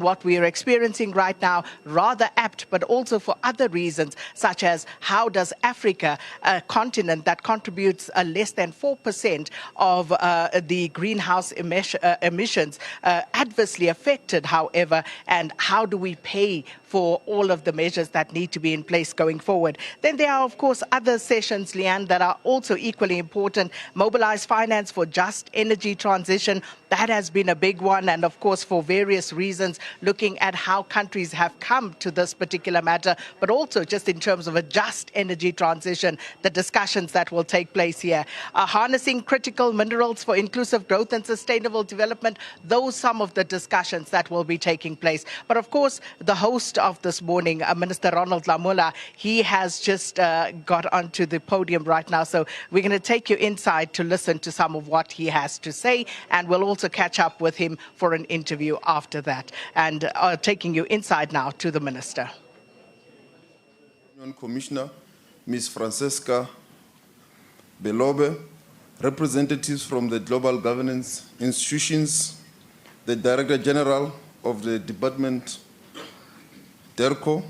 what we are experiencing right now, rather apt, but also for other reasons, such as how does Africa, a continent that contributes less than 4% of the greenhouse emissions, adversely affected, however, and how do we pay for all of the measures that need to be in place going forward. Then there are, of course, other sessions, Leanne, that are also equally important. Mobilize finance for just energy transition, that has been a big one, and of course, for various reasons, looking at how countries have come to this particular matter, but also just in terms of a just energy transition, the discussions that will take place here. Harnessing critical minerals for inclusive growth and sustainable development, those some of the discussions that will be taking place. But of course, the host of this morning, Minister Ronald Lamola, he has just got onto the podium right now, so we're going to take you inside to listen to some of what he has to say, and we'll also catch up with him for an interview after that. And taking you inside now to the Minister. Union Commissioner, Ms. Francesca Belobe, representatives from the global governance institutions, the Director General of the Department, DERCO,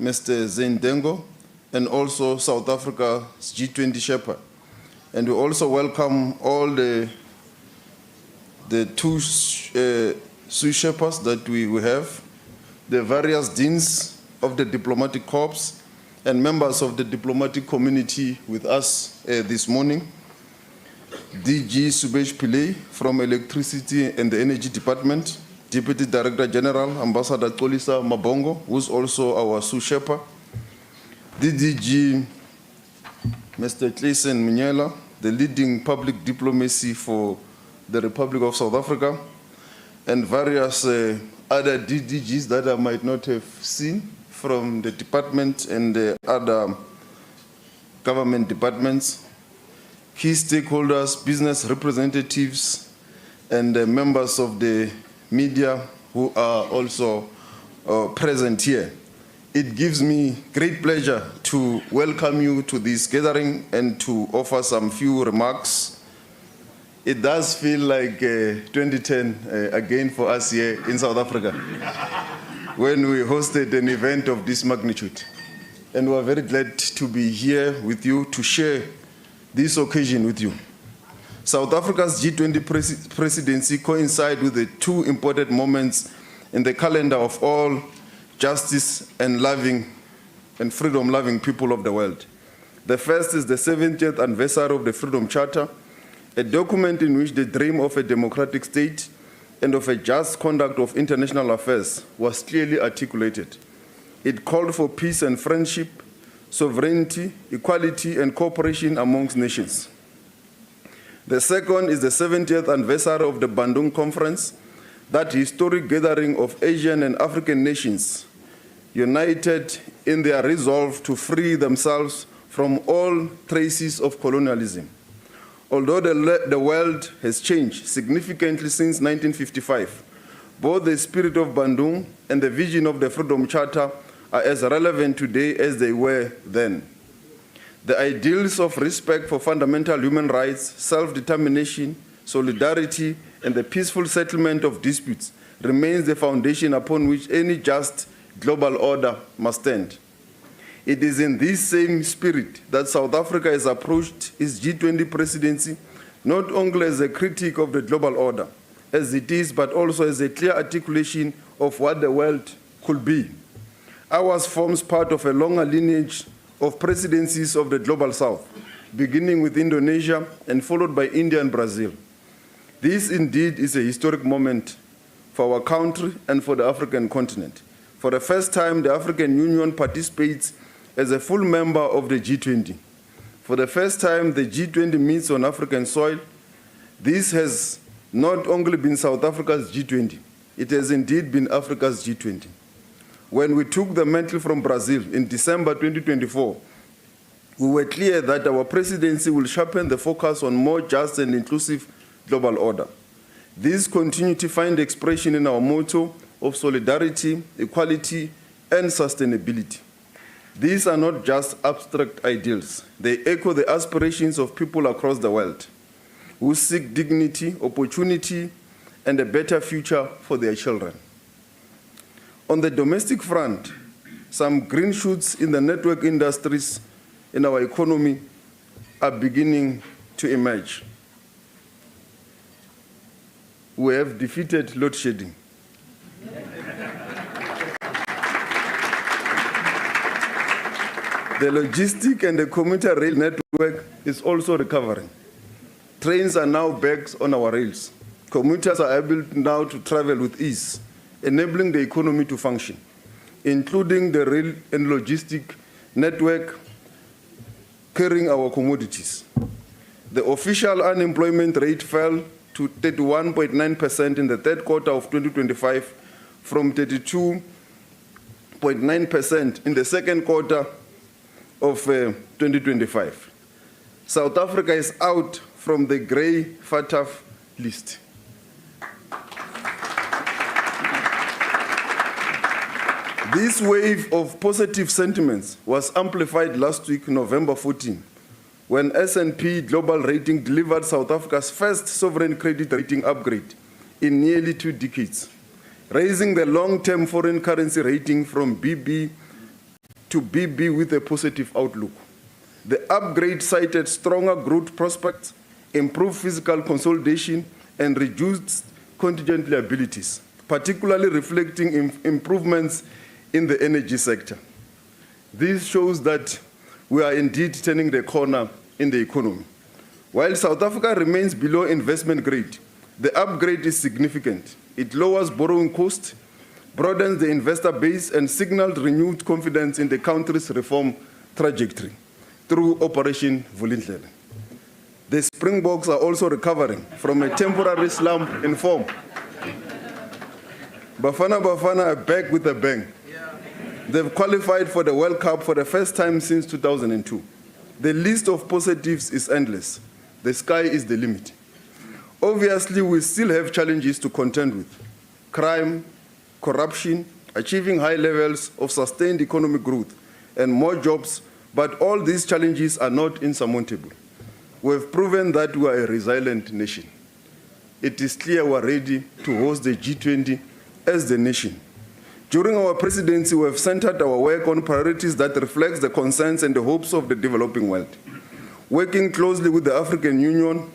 Mr. Zain Dengo, and also South Africa's G20 Sherpa. And we also welcome all the two sous Sherpas that we have, the various deans of the diplomatic corps, and members of the diplomatic community with us this morning. DG Subesh Pillay from Electricity and the Energy Department, Deputy Director General, Ambassador Tolisa Mabongo, who's also our sous Sherpa. DDG Mr. Clayson Munyela, the leading public diplomacy for the Republic of South Africa, and various other DDGs that I might not have seen from the department and the other government departments, key stakeholders, business representatives, and members of the media who are also present here. It gives me great pleasure to welcome you to this gathering and to offer some few remarks. It does feel like 2010 again for us here in South Africa when we hosted an event of this magnitude. And we're very glad to be here with you to share this occasion with you. South Africa's G20 presidency coincides with the two important moments in the calendar of all justice and loving and freedom-loving people of the world. The first is the 70th anniversary of the Freedom Charter, a document in which the dream of a democratic state and of a just conduct of international affairs was clearly articulated. It called for peace and friendship, sovereignty, equality, and cooperation amongst nations. The second is the 70th anniversary of the Bandung Conference, that historic gathering of Asian and African nations united in their resolve to free themselves from all traces of colonialism. Although the world has changed significantly since 1955, both the spirit of Bandung and the vision of the Freedom Charter are as relevant today as they were then. The ideals of respect for fundamental human rights, self-determination, solidarity, and the peaceful settlement of disputes remains the foundation upon which any just global order must stand. It is in this same spirit that South Africa has approached its G20 presidency, not only as a critic of the global order, as it is, but also as a clear articulation of what the world could be. Ours forms part of a longer lineage of presidencies of the Global South, beginning with Indonesia and followed by India and Brazil. This indeed is a historic moment for our country and for the African continent. For the first time, the African Union participates as a full member of the G20. For the first time, the G20 meets on African soil. This has not only been South Africa's G20, it has indeed been Africa's G20. When we took the mantle from Brazil in December 2024, we were clear that our presidency will sharpen the focus on more just and inclusive global order. This continuity finds expression in our motto of solidarity, equality, and sustainability. These are not just abstract ideals. They echo the aspirations of people across the world who seek dignity, opportunity, and a better future for their children. On the domestic front, some green shoots in the network industries in our economy are beginning to emerge. We have defeated load shedding. The logistic and the commuter rail network is also recovering. Trains are now back on our rails. Commuters are able now to travel with ease, enabling the economy to function, including the rail and logistic network carrying our commodities. The official unemployment rate fell to 31.9% in the third quarter of 2025 from 32.9% in the second quarter of 2025. South Africa is out from the grey FATF list. This wave of positive sentiments was amplified last week, November 14, when S&P Global Rating delivered South Africa's first sovereign credit rating upgrade in nearly 2 decades, raising the long-term foreign currency rating from BB to BB with a positive outlook. The upgrade cited stronger growth prospects, improved fiscal consolidation, and reduced contingent liabilities, particularly reflecting improvements in the energy sector. This shows that we are indeed turning the corner in the economy. While South Africa remains below investment grade, the upgrade is significant. It lowers borrowing costs, broadens the investor base, and signals renewed confidence in the country's reform trajectory through Operation Vulindlela. The Springboks are also recovering from a temporary slump in form. Bafana are back with a bang. They've qualified for the World Cup for the first time since 2002. The list of positives is endless. The sky is the limit. Obviously, we still have challenges to contend with: crime, corruption, achieving high levels of sustained economic growth, and more jobs, but all these challenges are not insurmountable. We have proven that we are a resilient nation. It is clear we are ready to host the G20 as the nation. During our presidency, we have centered our work on priorities that reflect the concerns and the hopes of the developing world. Working closely with the African Union,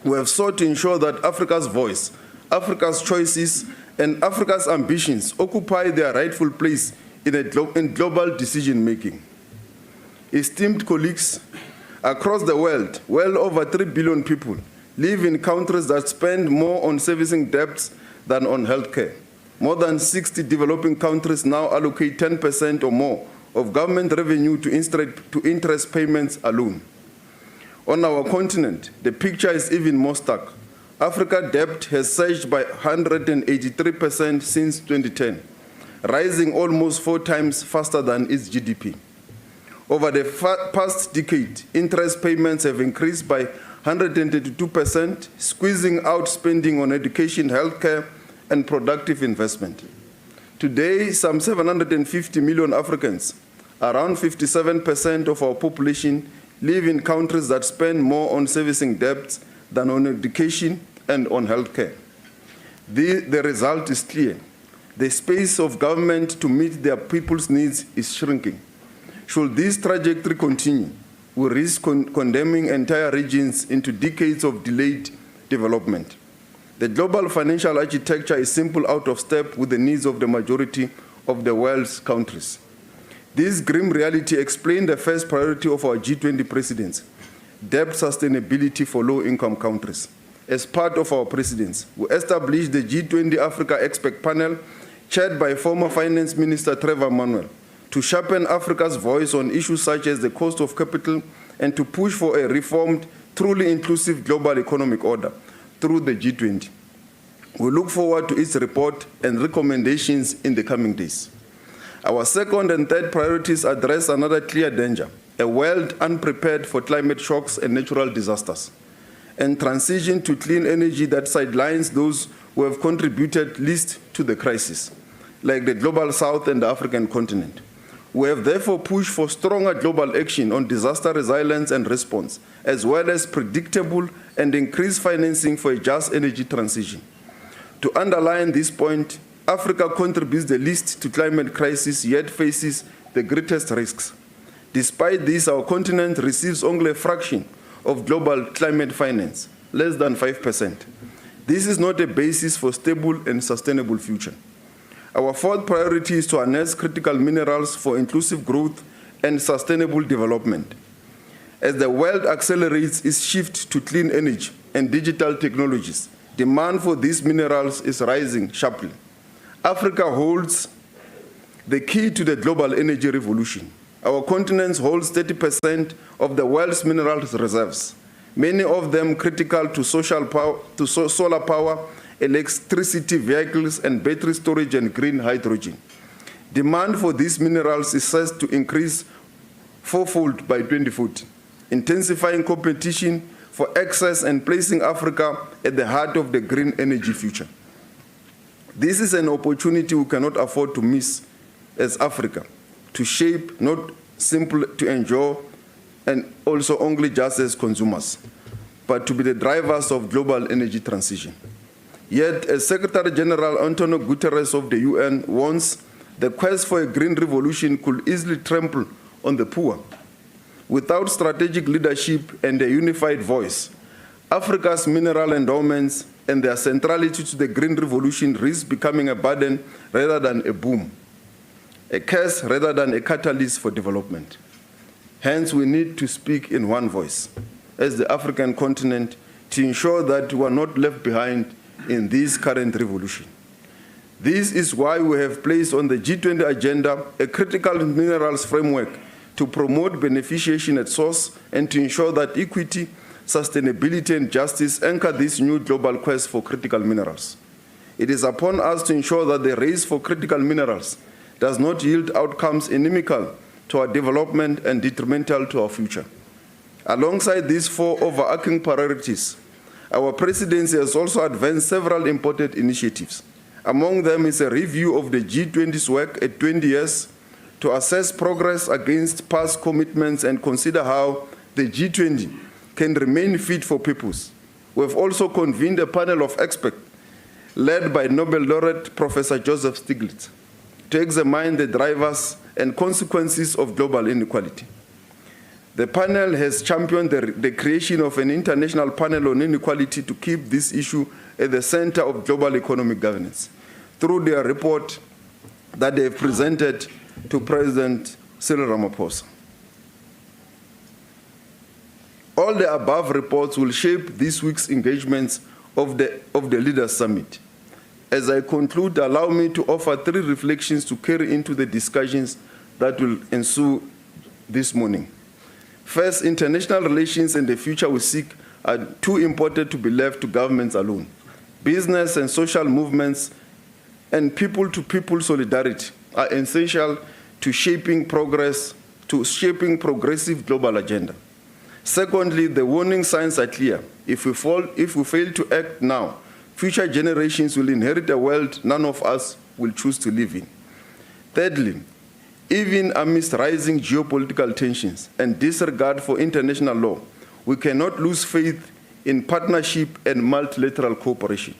we have sought to ensure that Africa's voice, Africa's choices, and Africa's ambitions occupy their rightful place in global decision-making. Esteemed colleagues, across the world, well over 3 billion people live in countries that spend more on servicing debts than on healthcare. More than 60 developing countries now allocate 10% or more of government revenue to interest payments alone. On our continent, the picture is even more stark. Africa's debt has surged by 183% since 2010, rising almost 4 times faster than its GDP. Over the past decade, interest payments have increased by 132%, squeezing out spending on education, healthcare, and productive investment. Today, some 750 million Africans, around 57% of our population, live in countries that spend more on servicing debts than on education and on healthcare. The result is clear. The space of government to meet their people's needs is shrinking. Should this trajectory continue, we risk condemning entire regions into decades of delayed development. The global financial architecture is simply out of step with the needs of the majority of the world's countries. This grim reality explains the first priority of our G20 presidents: debt sustainability for low-income countries. As part of our presidency, we established the G20 Africa Expert Panel, chaired by former Finance Minister Trevor Manuel, to sharpen Africa's voice on issues such as the cost of capital and to push for a reformed, truly inclusive global economic order through the G20. We look forward to its report and recommendations in the coming days. Our second and third priorities address another clear danger: a world unprepared for climate shocks and natural disasters, and transition to clean energy that sidelines those who have contributed least to the crisis, like the Global South and the African continent. We have therefore pushed for stronger global action on disaster resilience and response, as well as predictable and increased financing for a just energy transition. To underline this point, Africa contributes the least to climate crisis, yet faces the greatest risks. Despite this, our continent receives only a fraction of global climate finance, less than 5%. This is not a basis for stable and sustainable future. Our fourth priority is to harness critical minerals for inclusive growth and sustainable development. As the world accelerates its shift to clean energy and digital technologies, demand for these minerals is rising sharply. Africa holds the key to the global energy revolution. Our continent holds 30% of the world's minerals reserves, many of them critical to solar power, electricity vehicles, and battery storage and green hydrogen. Demand for these minerals is set to increase fourfold by 2040, intensifying competition for access and placing Africa at the heart of the green energy future. This is an opportunity we cannot afford to miss as Africa, to shape, not simply to enjoy, and also only just as consumers, but to be the drivers of global energy transition. Yet, as Secretary General Antonio Guterres of the UN warns, the quest for a green revolution could easily trample on the poor. Without strategic leadership and a unified voice, Africa's mineral endowments and their centrality to the green revolution risk becoming a burden rather than a boom, a curse rather than a catalyst for development. Hence, we need to speak in one voice as the African continent to ensure that we are not left behind in this current revolution. This is why we have placed on the G20 agenda a critical minerals framework to promote beneficiation at source and to ensure that equity, sustainability, and justice anchor this new global quest for critical minerals. It is upon us to ensure that the race for critical minerals does not yield outcomes inimical to our development and detrimental to our future. Alongside these four overarching priorities, our presidency has also advanced several important initiatives. Among them is a review of the G20's work at 20 years to assess progress against past commitments and consider how the G20 can remain fit for purpose. We have also convened a panel of experts led by Nobel laureate Professor Joseph Stiglitz to examine the drivers and consequences of global inequality. The panel has championed the creation of an international panel on inequality to keep this issue at the center of global economic governance through their report that they have presented to President Cyril Ramaphosa. All the above reports will shape this week's engagements of the Leaders Summit. As I conclude, allow me to offer 3 reflections to carry into the discussions that will ensue this morning. First, international relations and the future we seek are too important to be left to governments alone. Business and social movements and people-to-people solidarity are essential to shaping progressive global agenda. Secondly, the warning signs are clear. If we fail to act now, future generations will inherit a world none of us will choose to live in. Thirdly, even amidst rising geopolitical tensions and disregard for international law, we cannot lose faith in partnership and multilateral cooperation.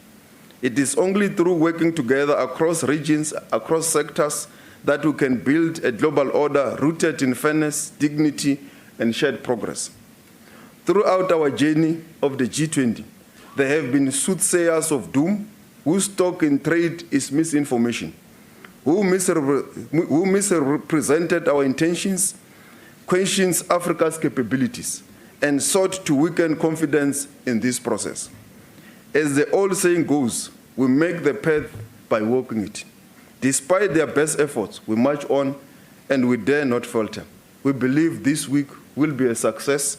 It is only through working together across regions, across sectors, that we can build a global order rooted in fairness, dignity, and shared progress. Throughout our journey of the G20, there have been soothsayers of doom whose talk in trade is misinformation, who misrepresented our intentions, questions Africa's capabilities, and sought to weaken confidence in this process. As the old saying goes, we make the path by walking it. Despite their best efforts, we march on and we dare not falter. We believe this week will be a success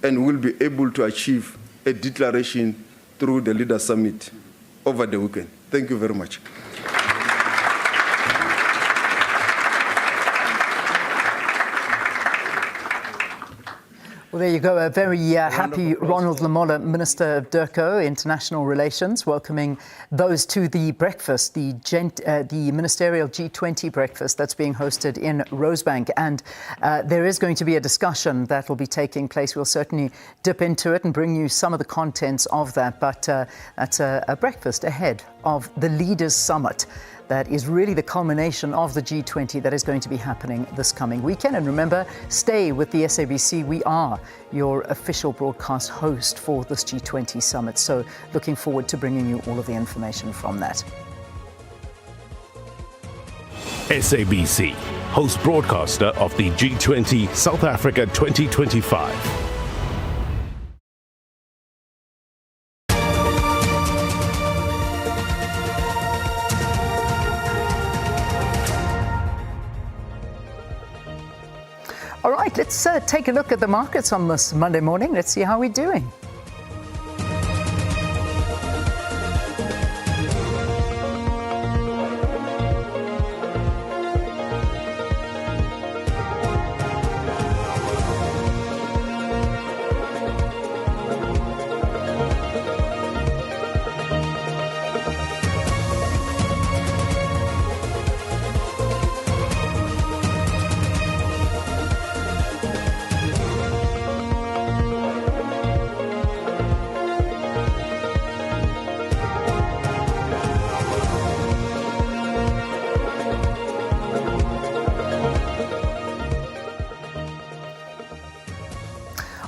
and will be able to achieve a declaration through the Leaders Summit over the weekend. Thank you very much. Well, there you go. A very happy Ronald Lamola, Minister of DIRCO, International Relations, welcoming those to the breakfast, the ministerial G20 breakfast that's being hosted in Rosebank. And there is going to be a discussion that will be taking place. We'll certainly dip into it and bring you some of the contents of that. But that's a breakfast ahead of the Leaders Summit. That is really the culmination of the G20 that is going to be happening this coming weekend. And remember, stay with the SABC. We are your official broadcast host for this G20 summit. So looking forward to bringing you all of the information from that. SABC, host broadcaster of the G20 South Africa 2025. All right, let's take a look at the markets on this Monday morning. Let's see how we're doing.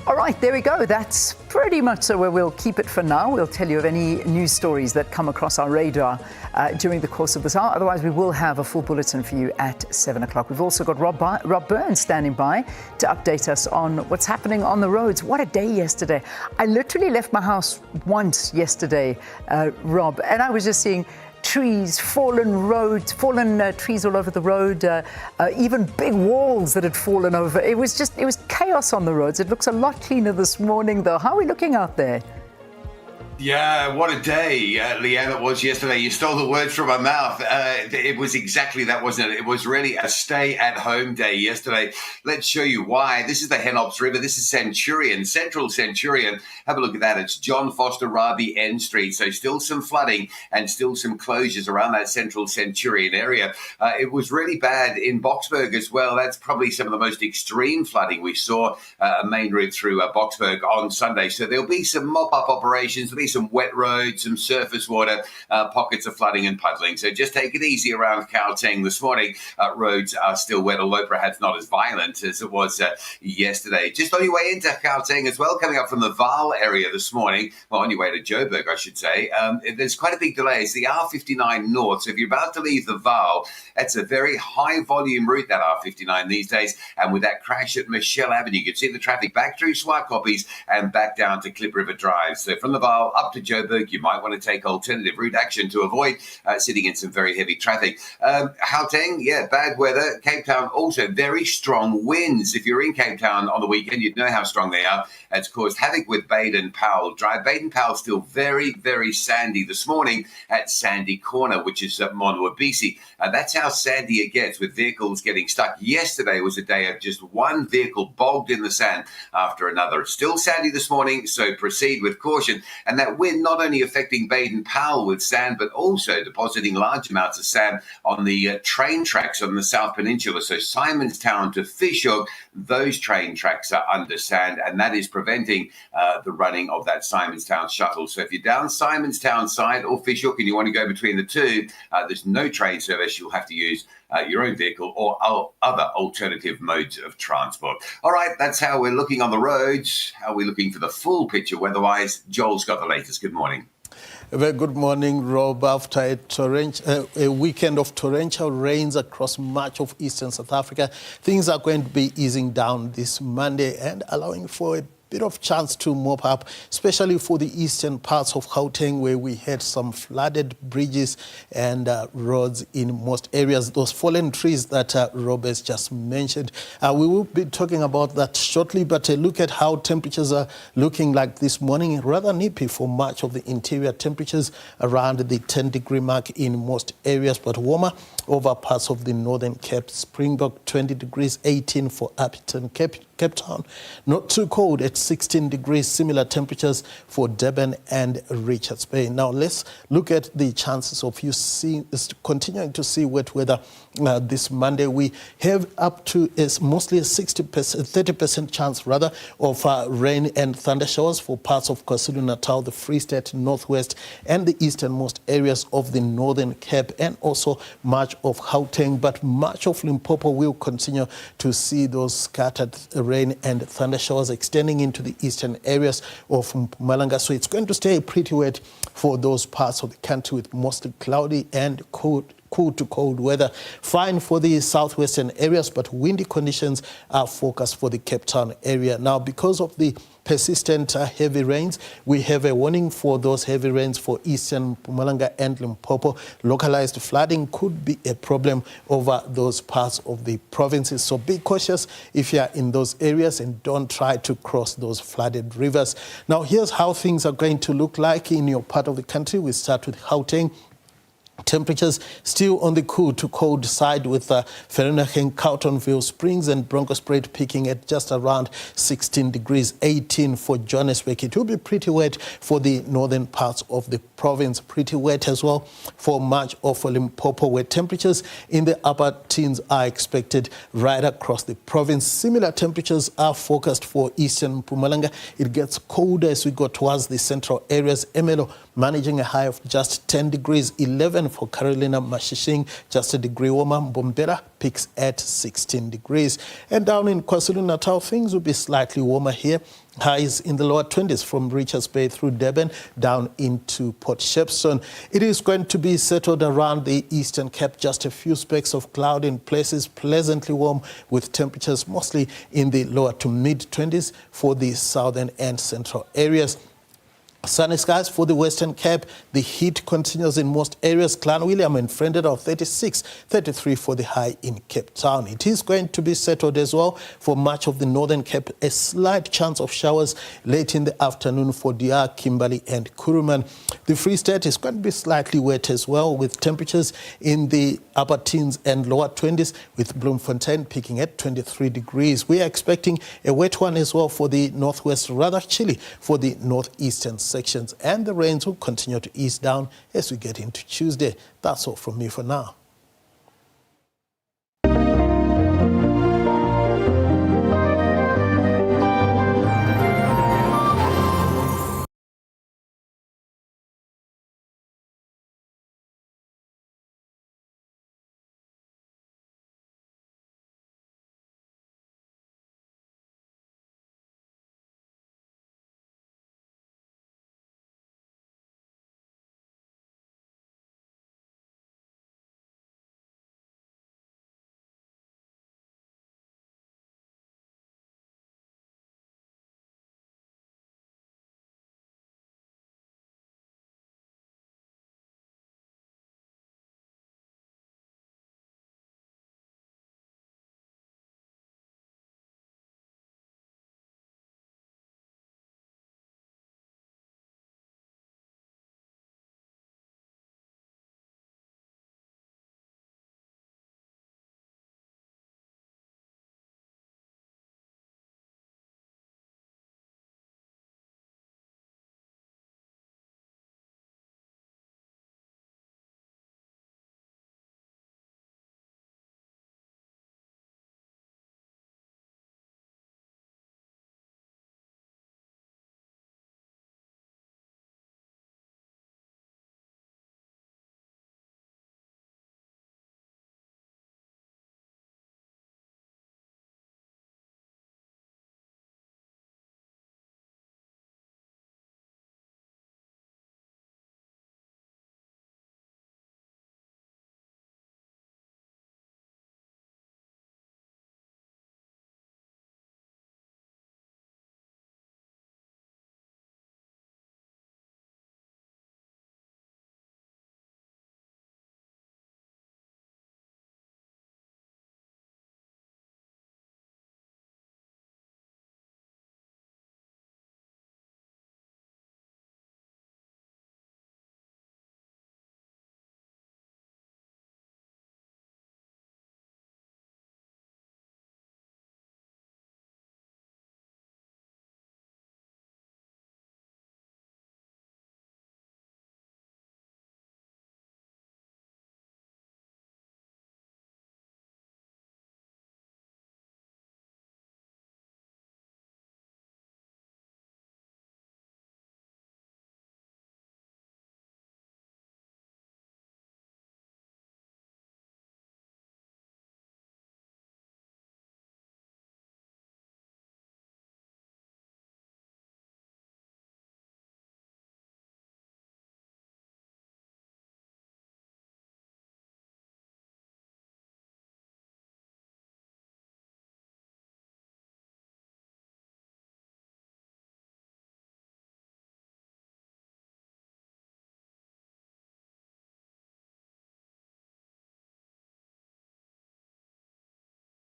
All right, there we go. That's pretty much where we'll keep it for now. We'll tell you of any news stories that come across our radar during the course of this hour. Otherwise, we will have a full bulletin for you at 7 o'clock. We've also got Rob Burns standing by to update us on what's happening on the roads. What a day yesterday. I literally left my house once yesterday, Rob, and I was just seeing trees, fallen roads, fallen trees all over the road, even big walls that had fallen over. It was chaos on the roads. It looks a lot cleaner this morning, though. How are we looking out there? Yeah, what a day, Leanne, it was yesterday. You stole the words from my mouth. It was exactly that, wasn't it? It was really a stay-at-home day yesterday. Let's show you why. This is the Henops River. This is Centurion, Central Centurion. Have a look at that. It's John Foster Raby N Street. So still some flooding and still some closures around that Central Centurion area. It was really bad in Boksburg as well. That's probably some of the most extreme flooding we saw, a main route through Boksburg on Sunday. So there'll be some mop-up operations. There'll be some wet roads, some surface water, pockets of flooding and puddling. So just take it easy around Gauteng this morning. Roads are still wet, although perhaps not as violent as it was yesterday. Just on your way into Gauteng as well, coming up from the Vaal area this morning, well, on your way to Joburg, I should say, there's quite a big delay. It's the R59 North. So if you're about to leave the Vaal, that's a very high volume route, that R59 these days. And with that crash at Michelle Avenue, you can see the traffic back through Swakoppies and back down to Klip River Drive. So from the Vaal up to Joburg, you might want to take alternative route action to avoid sitting in some very heavy traffic. Gauteng, yeah, bad weather. Cape Town, also very strong winds. If you're in Cape Town on the weekend, you'd know how strong they are. It's caused havoc with Baden-Powell Drive. Baden-Powell still very, very sandy this morning at Sandy Corner, which is Monwabisi. That's how sandy it gets, with vehicles getting stuck. Yesterday was a day of just one vehicle bogged in the sand after another. Still sandy this morning, so proceed with caution. And that wind not only affecting Baden-Powell with sand, but also depositing large amounts of sand on the train tracks on the South Peninsula. So Simonstown to Fishhook, those train tracks are under sand, and that is preventing the running of that Simonstown shuttle. So if you're down Simonstown side or Fishhook and you want to go between the two, there's no train service. You'll have to use your own vehicle or other alternative modes of transport. All right, that's how we're looking on the roads. How are we looking for the full picture weather-wise? Joel's got the latest. Good morning. Very good morning, Rob. After a weekend of torrential rains across much of eastern South Africa, things are going to be easing down this Monday and allowing for a bit of chance to mop up, especially for the eastern parts of Gauteng, where we had some flooded bridges and roads in most areas. Those fallen trees that Rob has just mentioned. We will be talking about that shortly, but a look at how temperatures are looking like this morning. Rather nippy for much of the interior. Temperatures around the 10-degree mark in most areas, but warmer over parts of the Northern Cape. Springbok 20 degrees, 18 for Upton Cape. Cape Town, not too cold at 16 degrees, similar temperatures for Durban and Richards Bay. Now let's look at the chances of you continuing to see wet weather this Monday. We have up to mostly a 30% chance rather of rain and thunder showers for parts of KwaZulu-Natal, the Free State, Northwest and the easternmost areas of the Northern Cape and also much of Gauteng, but much of Limpopo will continue to see those scattered rain and thunder showers extending into the eastern areas of Mpumalanga. So it's going to stay pretty wet for those parts of the country with mostly cloudy and cool to cold weather. Fine for the southwestern areas, but windy conditions are forecast for the Cape Town area. Now, because of the persistent heavy rains, we have a warning for those heavy rains for eastern Mpumalanga and Limpopo. Localized flooding could be a problem over those parts of the provinces. So be cautious if you are in those areas and don't try to cross those flooded rivers. Now, here's how things are going to look like in your part of the country. We start with Gauteng. Temperatures still on the cool to cold side with Vereeniging, Carltonville, Springs and Bronkhorstspruit peaking at just around 16 degrees, 18 for Johannesburg. It will be pretty wet for the northern parts of the province, pretty wet as well for much of Limpopo, where temperatures in the upper teens are expected right across the province. Similar temperatures are forecast for eastern Mpumalanga. It gets colder as we go towards the central areas. Emelo managing a high of just 10 degrees, 11 for Carolina, Mashishing, just a degree warmer. Mbombela peaks at 16 degrees. And down in KwaZulu-Natal, things will be slightly warmer here. Highs in the lower 20s from Richards Bay through Durban down into Port Shepstone. It is going to be settled around the Eastern Cape, just a few specks of cloud in places, pleasantly warm with temperatures mostly in the lower to mid 20s for the southern and central areas. Sunny skies for the Western Cape. The heat continues in most areas. Clan William and Frendedal 36, 33 for the high in Cape Town. It is going to be settled as well for much of the Northern Cape. A slight chance of showers late in the afternoon for DR, Kimberley and Kuruman. The Free State is going to be slightly wet as well with temperatures in the upper teens and lower 20s with Bloemfontein peaking at 23 degrees. We are expecting a wet one as well for the northwest, rather chilly for the northeastern sections, and the rains will continue to ease down as we get into Tuesday. That's all from me for now.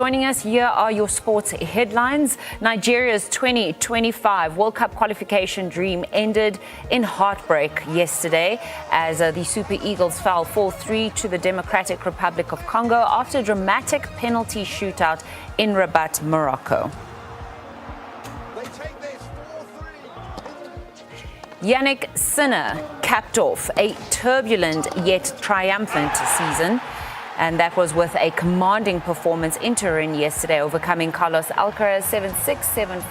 Joining us, here are your sports headlines. Nigeria's 2025 World Cup qualification dream ended in heartbreak yesterday as the Super Eagles fell 4-3 to the Democratic Republic of Congo after a dramatic penalty shootout in Rabat, Morocco. Yannick Sinner capped off a turbulent yet triumphant season, and that was with a commanding performance in Turin yesterday, overcoming Carlos Alcaraz 7-6,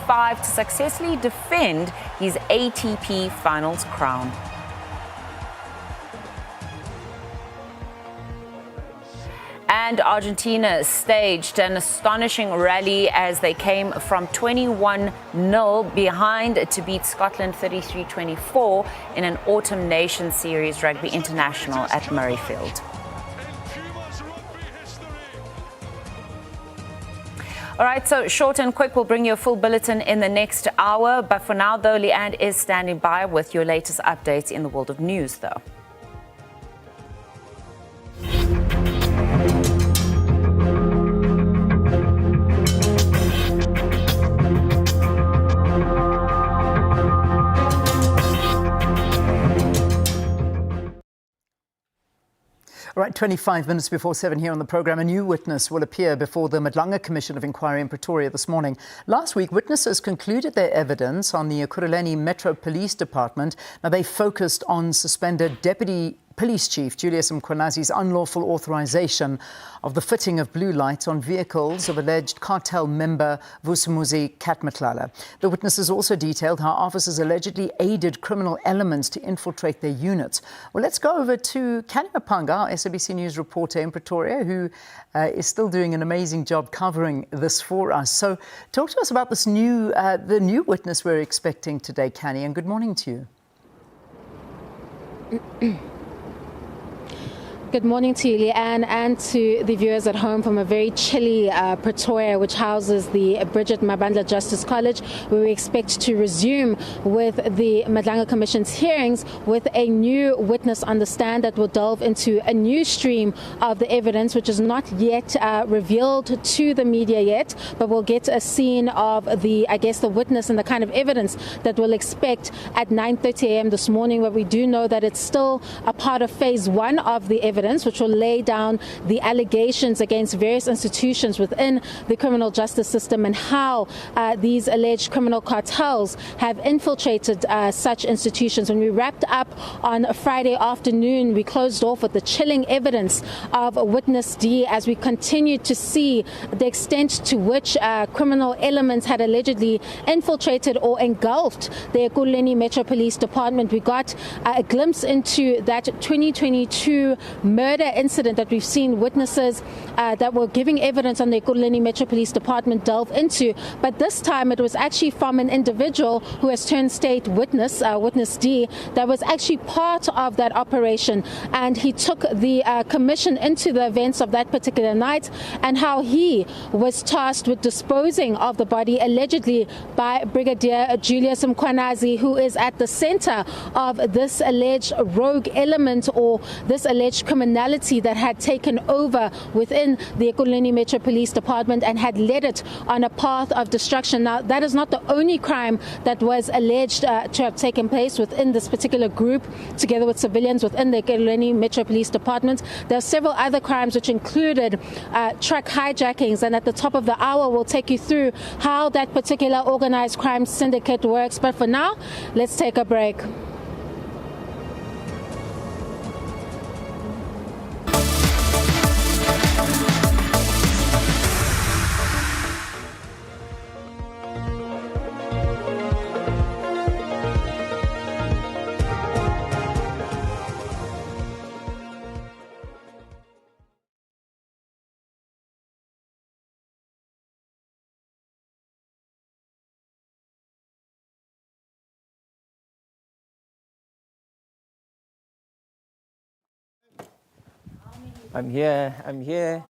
7-5 to successfully defend his ATP Finals crown. And Argentina staged an astonishing rally as they came from 21-0 behind to beat Scotland 33-24 in an Autumn Nations Series Rugby International at Murrayfield. All right, so short and quick, we'll bring you a full bulletin in the next hour. But for now, though, Leanne is standing by with your latest updates in the world of news, though. All right, 25 minutes before 7 here on the programme, a new witness will appear before the Madlanga Commission of Inquiry in Pretoria this morning. Last week, witnesses concluded their evidence on the Ekurhuleni Metro Police Department. Now, they focused on suspended Deputy Police Chief Julius Mkhwanazi's unlawful authorization of the fitting of blue lights on vehicles of alleged cartel member Vusumuzi Katmatlala. The witnesses also detailed how officers allegedly aided criminal elements to infiltrate their units. Well, let's go over to Kani Mapanga, our SABC News reporter in Pretoria, who is still doing an amazing job covering this for us. So talk to us about this the new witness we're expecting today, Kani, and good morning to you. Good morning to you, Leanne, and to the viewers at home from a very chilly Pretoria, which houses the Bridget Mabandla Justice College, where we expect to resume with the Madlanga Commission's hearings with a new witness on the stand that will delve into a new stream of the evidence, which is not yet revealed to the media yet, but we'll get a scene of the witness and the kind of evidence that we'll expect at 9:30 a.m. this morning, where we do know that it's still a part of phase one of the evidence, which will lay down the allegations against various institutions within the criminal justice system and how these alleged criminal cartels have infiltrated such institutions. When we wrapped up on a Friday afternoon, we closed off with the chilling evidence of Witness D as we continued to see the extent to which criminal elements had allegedly infiltrated or engulfed the Ekurhuleni Metro Police Department. We got a glimpse into that 2022 murder incident that we've seen witnesses that were giving evidence on the Ekurhuleni Metro Police Department delve into. But this time it was actually from an individual who has turned state witness, Witness D, that was actually part of that operation. And he took the commission into the events of that particular night and how he was tasked with disposing of the body allegedly by Brigadier Julius Mkhwanazi, who is at the center of this alleged rogue element or this alleged criminality that had taken over within the Ekurhuleni Metro Police Department and had led it on a path of destruction. Now, that is not the only crime that was alleged to have taken place within this particular group, together with civilians within the Ekurhuleni Metro Police Department. There are several other crimes which included truck hijackings, and at the top of the hour we'll take you through how that particular organized crime syndicate works. But for now, let's take a break. I'm here.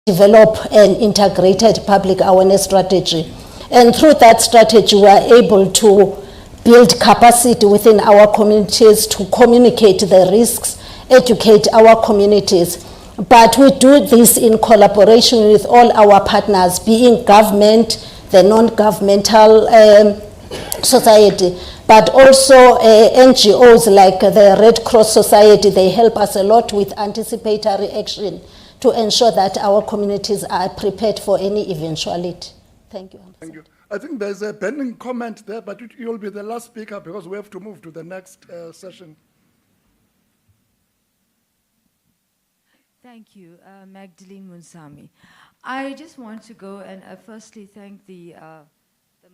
develop an integrated public awareness strategy. And through that strategy, we are able to build capacity within our communities to communicate the risks, educate our communities. But we do this in collaboration with all our partners, being government, the non-governmental society, but also NGOs like the Red Cross Society. They help us a lot with anticipatory action to ensure that our communities are prepared for any eventuality. Thank you. Thank you. I think there's a pending comment there, but you'll be the last speaker because we have to move to the next session. Thank you, Magdalene Munsami. I just want to go and firstly thank the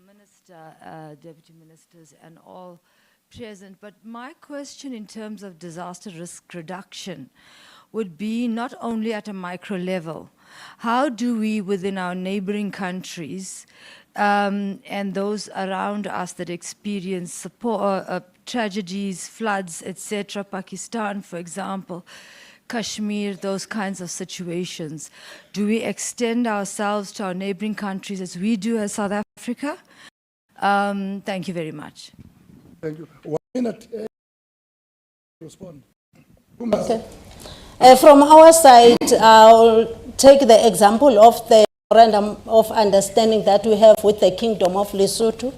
minister, deputy ministers, and all present. But my question in terms of disaster risk reduction would be not only at a micro level. How do we, within our neighboring countries and those around us that experience support, tragedies, floods, etc., Pakistan, for example, Kashmir, those kinds of situations, do we extend ourselves to our neighboring countries as we do as South Africa? Thank you very much. Thank you. 1 minute. Respond. Okay. From our side, I'll take the example of the memorandum of understanding that we have with the Kingdom of Lesotho.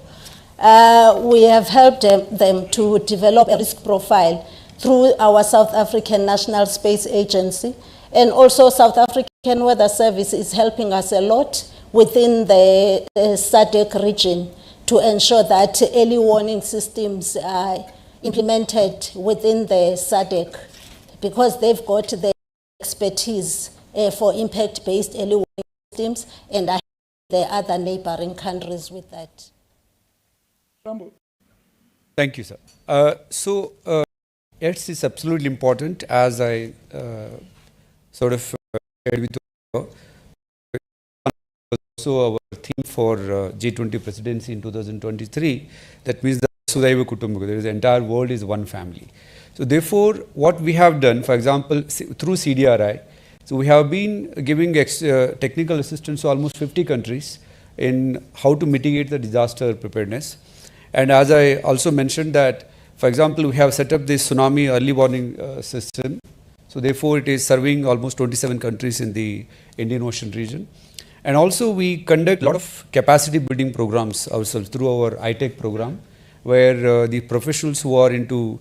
We have helped them to develop a risk profile through our South African National Space Agency, and also South African Weather Service is helping us a lot within the SADC region to ensure that early warning systems are implemented within the SADC, because they've got the expertise for impact-based early warning systems, and I the other neighboring countries with that. Thank you, sir. Yes, it's absolutely important, as I sort of shared with you. Also our theme for G20 presidency in 2023, that means that Sudhaiva Kutumbaka, there is the entire world is one family. So therefore, what we have done, for example, through CDRI, so we have been giving technical assistance to almost 50 countries in how to mitigate the disaster preparedness. And as I also mentioned that, for example, we have set up this tsunami early warning system. So therefore, it is serving almost 27 countries in the Indian Ocean region. And also, we conduct a lot of capacity building programs ourselves through our ITEC program, where the professionals who are into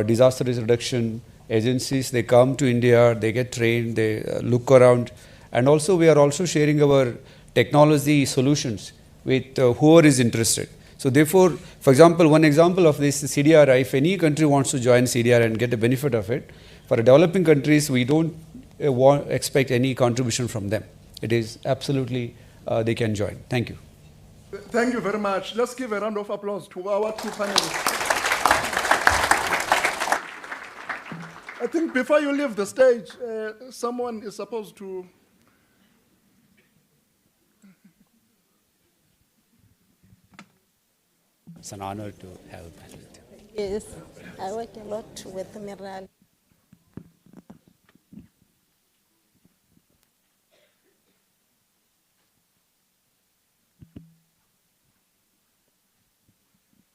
disaster risk reduction agencies, they come to India, they get trained, they look around. And also, we are also sharing our technology solutions with whoever is interested. So therefore, for example, one example of this is CDRI. If any country wants to join CDRI and get the benefit of it, for developing countries, we don't expect any contribution from them. It is absolutely, they can join. Thank you. Thank you very much. Let's give a round of applause to our two panelists. I think before you leave the stage, someone is supposed to... It's an honor to have a panel. Yes, I work a lot with Miral.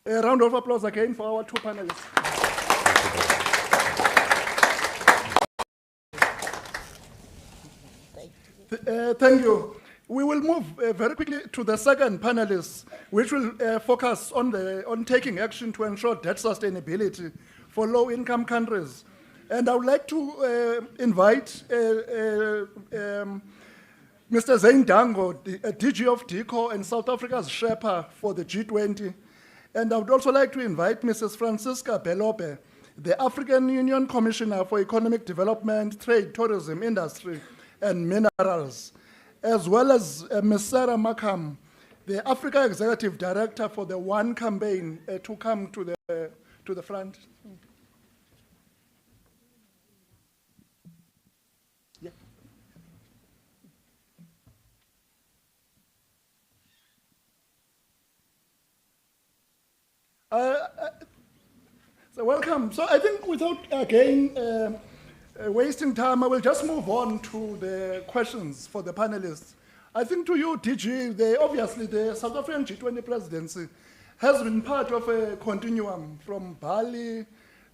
A round of applause again for our two panelists. Thank you. We will move very quickly to the second panelist, which will focus on taking action to ensure debt sustainability for low-income countries. And I would like to invite Mr. Zane Dango, DG of DECO and South Africa's Sherpa for the G20. And I would also like to invite Mrs. Francisca Belope, the African Union Commissioner for Economic Development, Trade, Tourism, Industry, and Minerals, as well as Ms. Sarah Markham, the Africa Executive Director for the One campaign, to come to the front. Yeah. So welcome. So I think without again wasting time, I will just move on to the questions for the panelists. I think to you, DG, obviously the South African G20 presidency has been part of a continuum from Bali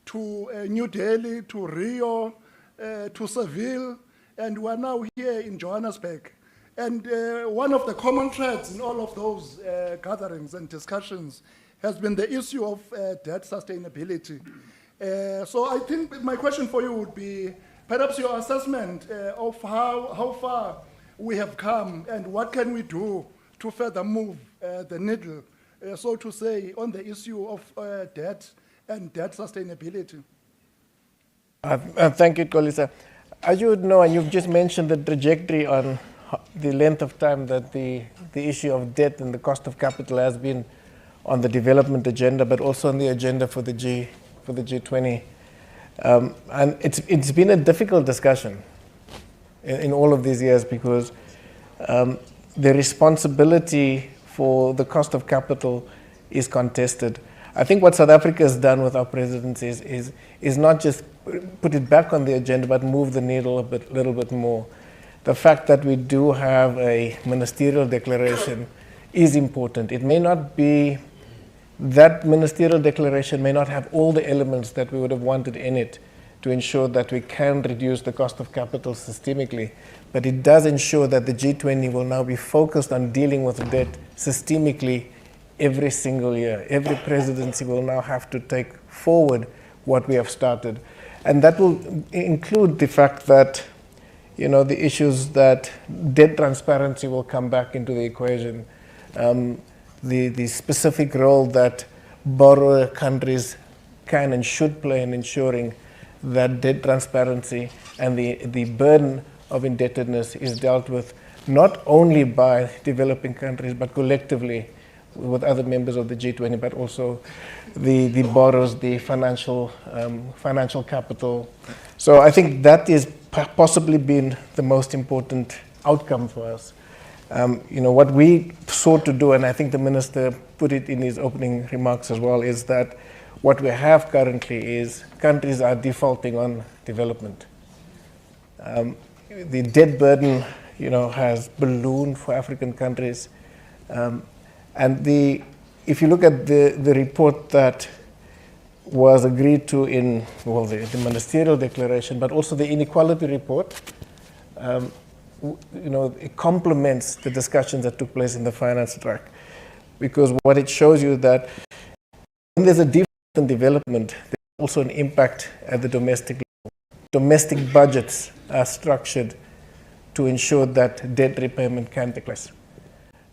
to New Delhi to Rio to Seville, and we are now here in Johannesburg. And one of the common threads in all of those gatherings and discussions has been the issue of debt sustainability. So I think my question for you would be perhaps your assessment of how far we have come and what can we do to further move the needle, so to say, on the issue of debt and debt sustainability. Thank you, Kolisa. As you would know, and you've just mentioned the trajectory on the length of time that the issue of debt and the cost of capital has been on the development agenda, but also on the agenda for the G20. And it's been a difficult discussion in all of these years because the responsibility for the cost of capital is contested. I think what South Africa has done with our presidency is not just put it back on the agenda, but move the needle a little bit more. The fact that we do have a ministerial declaration is important. It may not be, that ministerial declaration may not have all the elements that we would have wanted in it to ensure that we can reduce the cost of capital systemically, but it does ensure that the G20 will now be focused on dealing with debt systemically every single year. Every presidency will now have to take forward what we have started. And that will include the fact that, you know, the issues that debt transparency will come back into the equation. The specific role that borrower countries can and should play in ensuring that debt transparency and the burden of indebtedness is dealt with not only by developing countries, but collectively with other members of the G20, but also the borrowers, the financial capital. So I think that is possibly been the most important outcome for us. You know, what we sought to do, and I think the minister put it in his opening remarks as well, is that what we have currently is countries are defaulting on development. The debt burden, you know, has ballooned for African countries. And if you look at the report that was agreed to in, well, the ministerial declaration, but also the inequality report, you know, it complements the discussions that took place in the finance track, because what it shows you that when there's a default in development, there's also an impact at the domestic level. Domestic budgets are structured to ensure that debt repayment can take place.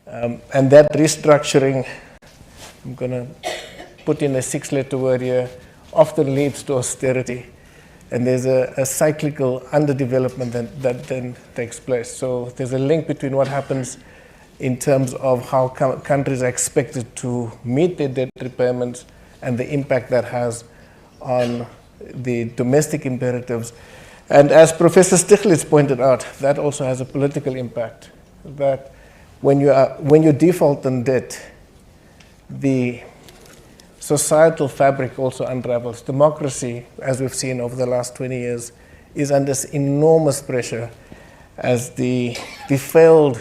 And that restructuring, I'm going to put in a 6-letter word here, often leads to austerity. And there's a cyclical underdevelopment that then takes place. So there's a link between what happens in terms of how countries are expected to meet their debt repayments and the impact that has on the domestic imperatives. And as Professor Stiglitz pointed out, that also has a political impact. That when you default on debt, the societal fabric also unravels. Democracy, as we've seen over the last 20 years, is under enormous pressure as the failed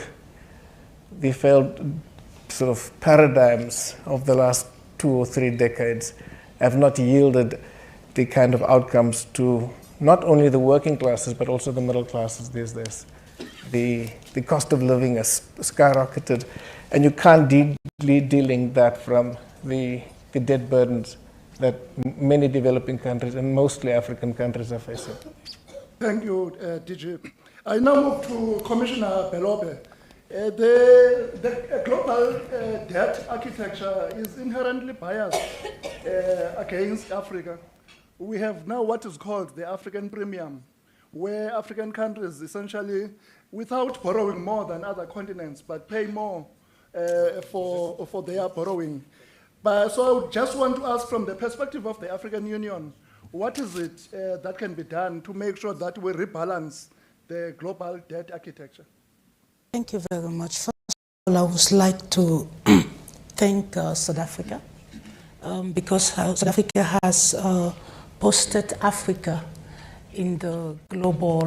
sort of paradigms of the last 2 or 3 decades have not yielded the kind of outcomes to not only the working classes, but also the middle classes these days. The cost of living has skyrocketed, and you can't de-link that from the debt burdens that many developing countries and mostly African countries are facing. Thank you, DG. I now move to Commissioner Belope. The global debt architecture is inherently biased against Africa. We have now what is called the African premium, where African countries essentially, without borrowing more than other continents, but pay more for their borrowing. But so I just want to ask, from the perspective of the African Union, what is it that can be done to make sure that we rebalance the global debt architecture? Thank you very much. First of all, I would like to thank South Africa because South Africa has posted Africa in the global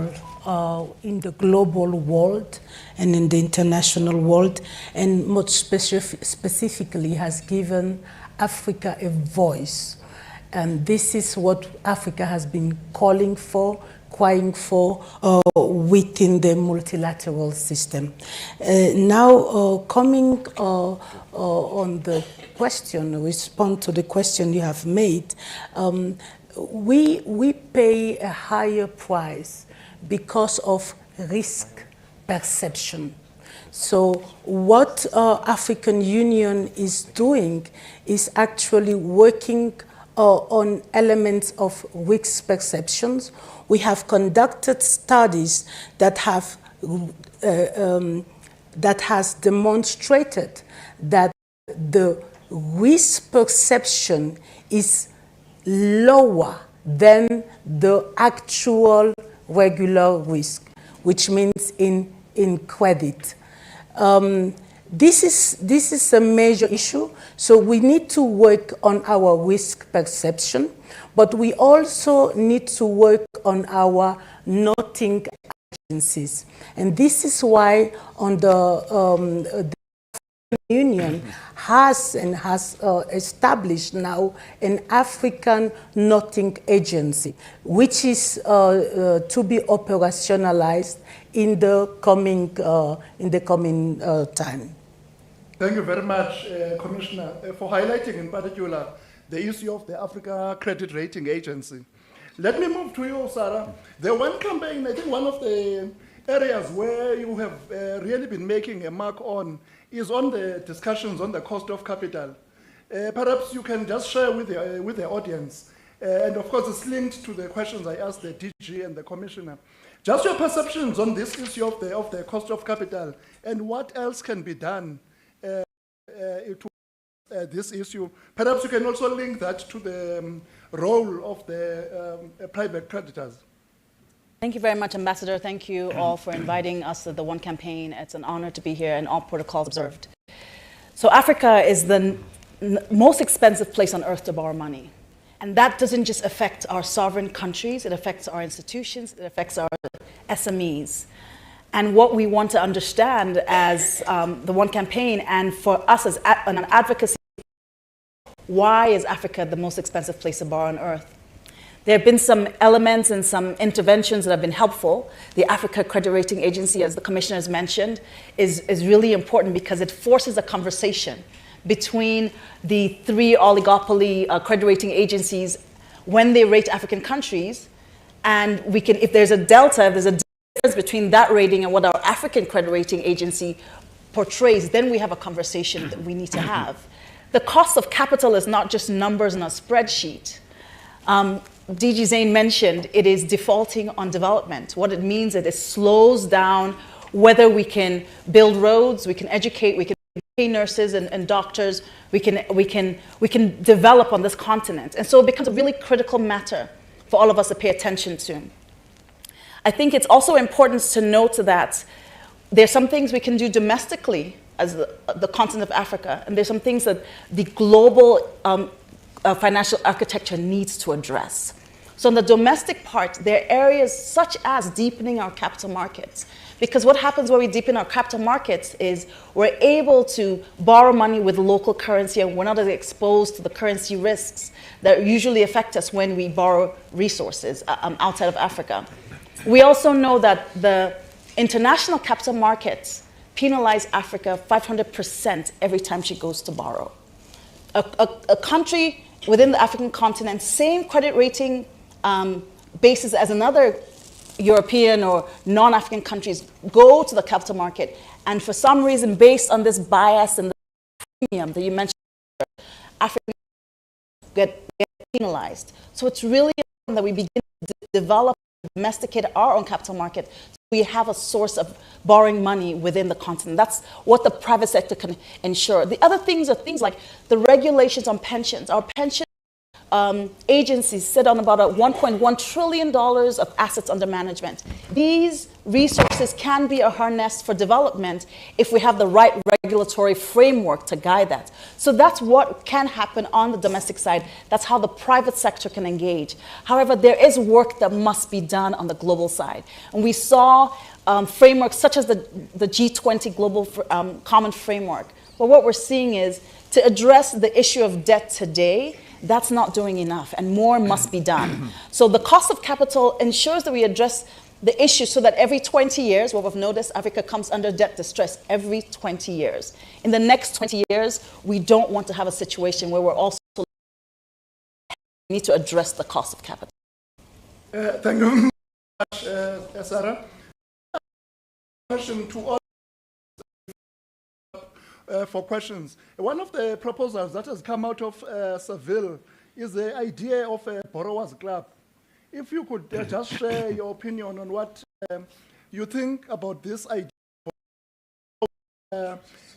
world and in the international world, and more specifically has given Africa a voice. And this is what Africa has been calling for, crying for within the multilateral system. Now, coming on the question, respond to the question you have made, we pay a higher price because of risk perception. So what African Union is doing is actually working on elements of risk perceptions. We have conducted studies that have that has demonstrated that the risk perception is lower than the actual regular risk, which means in credit. This is a major issue, so we need to work on our risk perception, but we also need to work on our noting agencies. And this is why on the Union has established now an African noting agency, which is to be operationalized in the coming time. Thank you very much, Commissioner, for highlighting in particular the issue of the Africa Credit Rating Agency. Let me move to you, Sarah. The one campaign, I think one of the areas where you have really been making a mark on is on the discussions on the cost of capital. Perhaps you can just share with the audience, and of course it's linked to the questions I asked the DG and the Commissioner. Just your perceptions on this issue of the cost of capital and what else can be done to this issue. Perhaps you can also link that to the role of the private creditors. Thank you very much, Ambassador. Thank you all for inviting us to the One Campaign. It's an honor to be here and all protocols observed. So Africa is the most expensive place on earth to borrow money. And that doesn't just affect our sovereign countries, it affects our institutions, it affects our SMEs. And what we want to understand as the One Campaign, and for us as an advocacy, why is Africa the most expensive place to borrow on earth? There have been some elements and some interventions that have been helpful. The Africa Credit Rating Agency, as the Commissioner has mentioned, is really important because it forces a conversation between the three oligopoly credit rating agencies when they rate African countries. And we can, if there's a delta, if there's a difference between that rating and what our African credit rating agency portrays, then we have a conversation that we need to have. The cost of capital is not just numbers in a spreadsheet. DG Zain mentioned it is defaulting on development. What it means is it slows down whether we can build roads, we can educate, we can pay nurses and doctors, we can develop on this continent. And so it becomes a really critical matter for all of us to pay attention to. I think it's also important to note that there's some things we can do domestically as the continent of Africa, and there's some things that the global financial architecture needs to address. So in the domestic part, there are areas such as deepening our capital markets. Because what happens when we deepen our capital markets is we're able to borrow money with local currency, and we're not as exposed to the currency risks that usually affect us when we borrow resources outside of Africa. We also know that the international capital markets penalize Africa 500% every time she goes to borrow. A country within the African continent, same credit rating basis as another European or non-African countries, go to the capital market, and for some reason, based on this bias and the premium that you mentioned, Africans get penalized. So it's really important that we begin to develop and domesticate our own capital market so we have a source of borrowing money within the continent. That's what the private sector can ensure. The other things are things like the regulations on pensions. Our pensions agencies sit on about $1.1 trillion of assets under management. These resources can be harnessed for development if we have the right regulatory framework to guide that. So that's what can happen on the domestic side. That's how the private sector can engage. However, there is work that must be done on the global side. And we saw frameworks such as the G20 Global Common Framework. But what we're seeing is to address the issue of debt today, that's not doing enough, and more must be done. So the cost of capital ensures that we address the issue so that every 20 years, what we've noticed, Africa comes under debt distress every 20 years. In the next 20 years, we don't want to have a situation where we're also need to address the cost of capital. Thank you very much, Sarah. Question to all for questions. One of the proposals that has come out of Seville is the idea of a borrowers club. If you could just share your opinion on what you think about this idea,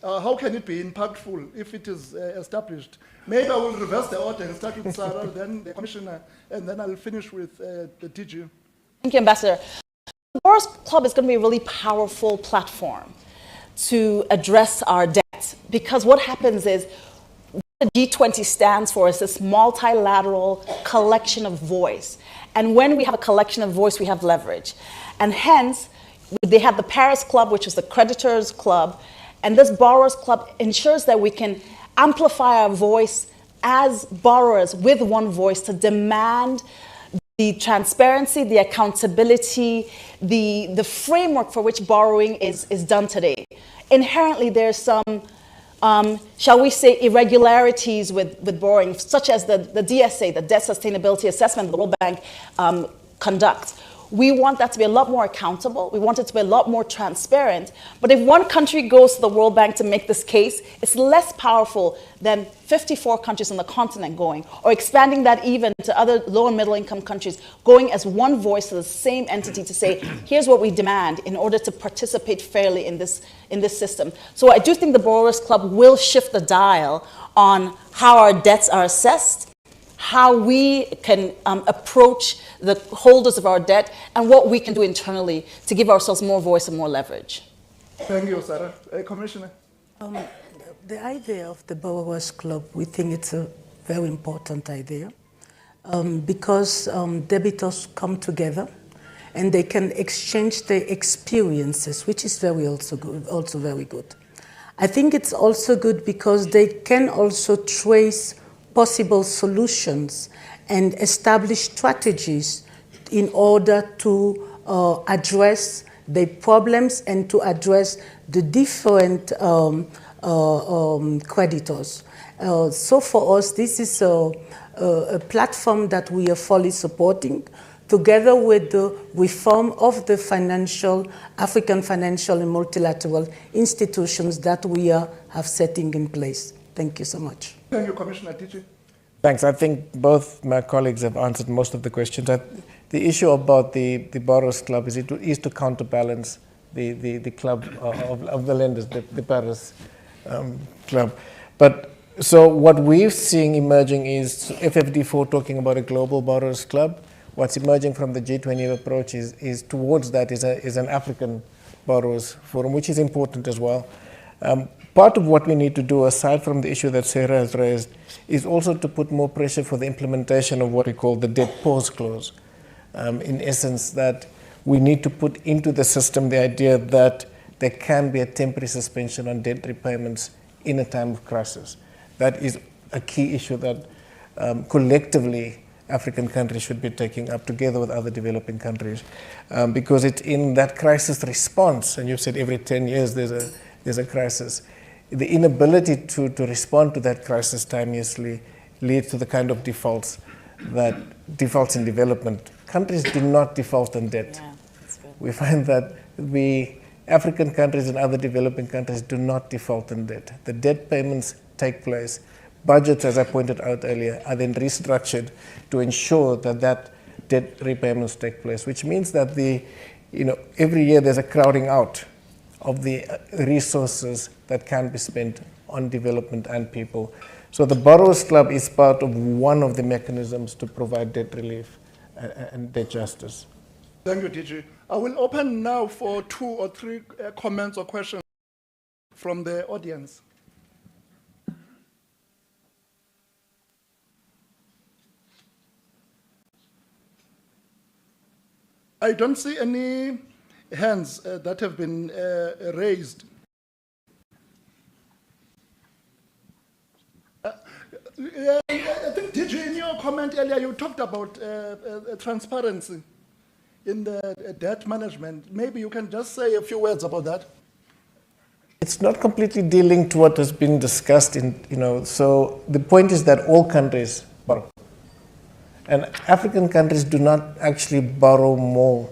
how can it be impactful if it is established? Maybe I will reverse the order and start with Sarah, then the Commissioner, and then I'll finish with the DG. Thank you, Ambassador. The Borrowers Club is going to be a really powerful platform to address our debt, because what happens is what the G20 stands for is this multilateral collection of voice. And when we have a collection of voice, we have leverage. And hence, they have the Paris Club, which is the creditors club, and this Borrowers Club ensures that we can amplify our voice as borrowers with one voice to demand the transparency, the accountability, the framework for which borrowing is done today. Inherently, there's some, shall we say, irregularities with borrowing, such as the DSA, the Debt Sustainability Assessment the World Bank conducts. We want that to be a lot more accountable. We want it to be a lot more transparent. But if one country goes to the World Bank to make this case, it's less powerful than 54 countries on the continent going, or expanding that even to other low and middle income countries, going as one voice to the same entity to say, here's what we demand in order to participate fairly in this system. So I do think the Borrowers Club will shift the dial on how our debts are assessed, how we can approach the holders of our debt, and what we can do internally to give ourselves more voice and more leverage. Thank you, Sarah. Commissioner. The idea of the Borrowers Club, we think it's a very important idea because debtors come together and they can exchange their experiences, which is also very good. I think it's also good because they can also trace possible solutions and establish strategies in order to address the problems and to address the different creditors. So for us, this is a platform that we are fully supporting, together with the reform of the African financial and multilateral institutions that we have setting in place. Thank you so much. Thank you, Commissioner DG. Thanks. I think both my colleagues have answered most of the questions. The issue about the Borrowers Club is to counterbalance the club of the lenders, the Paris Club. But so what we're seeing emerging is FFD4 talking about a global Borrowers Club. What's emerging from the G20 approach is towards that is an African Borrowers Forum, which is important as well. Part of what we need to do, aside from the issue that Sarah has raised, is also to put more pressure for the implementation of what we call the debt pause clause. In essence, that we need to put into the system the idea that there can be a temporary suspension on debt repayments in a time of crisis. That is a key issue that collectively African countries should be taking up together with other developing countries, because it's in that crisis response, and you've said every 10 years there's a crisis. The inability to respond to that crisis timeously leads to the kind of defaults in development. Countries do not default on debt. Yeah, that's good. We find that African countries and other developing countries do not default on debt. The debt payments take place. Budgets, as I pointed out earlier, are then restructured to ensure that debt repayments take place, which means that every year there's a crowding out of the resources that can be spent on development and people. So the Borrowers Club is part of one of the mechanisms to provide debt relief and debt justice. Thank you, DG. I will open now for 2 or 3 comments or questions from the audience. I don't see any hands that have been raised. I think, DG, in your comment earlier, you talked about transparency in the debt management. Maybe you can just say a few words about that. It's not completely dealing to what has been discussed so the point is that all countries borrow. And African countries do not actually borrow more.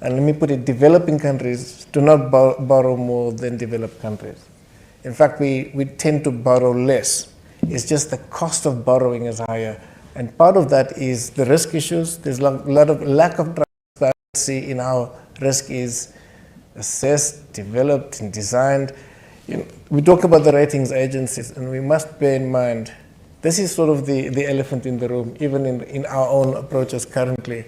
And let me put it, developing countries do not borrow more than developed countries. In fact, we tend to borrow less. It's just the cost of borrowing is higher. And part of that is the risk issues. There's a lot of lack of transparency in how risk is assessed, developed, and designed. We talk about the ratings agencies, and we must bear in mind, this is sort of the elephant in the room, even in our own approaches currently.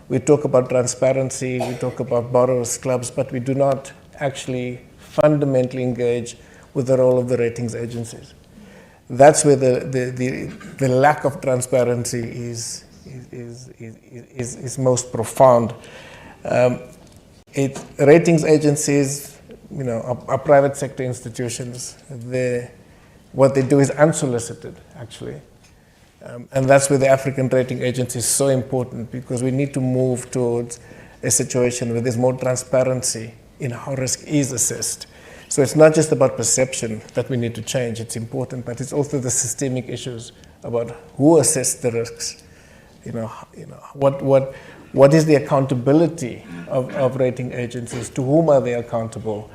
We talk about transparency, we talk about borrowers clubs, but we do not actually fundamentally engage with the role of the ratings agencies. That's where the lack of transparency is most profound. Ratings agencies, are private sector institutions. What they do is unsolicited, actually. And that's where the African Rating Agency is so important, because we need to move towards a situation where there's more transparency in how risk is assessed. So it's not just about perception that we need to change, it's important, but it's also the systemic issues about who assesses the risks. What is the accountability of rating agencies? To whom are they accountable?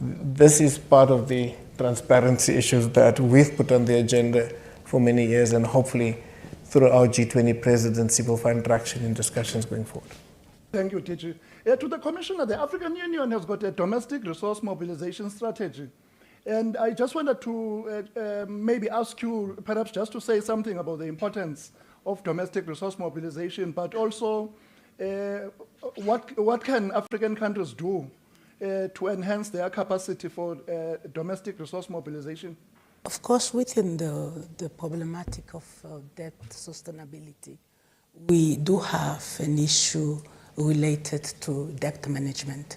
This is part of the transparency issues that we've put on the agenda for many years, and hopefully through our G20 presidency we'll find traction in discussions going forward. Thank you, DG. To the Commissioner, the African Union has got a domestic resource mobilization strategy. And I just wanted to maybe ask you perhaps just to say something about the importance of domestic resource mobilization, but also what can African countries do to enhance their capacity for domestic resource mobilization? Of course, within the problematic of debt sustainability, we do have an issue related to debt management.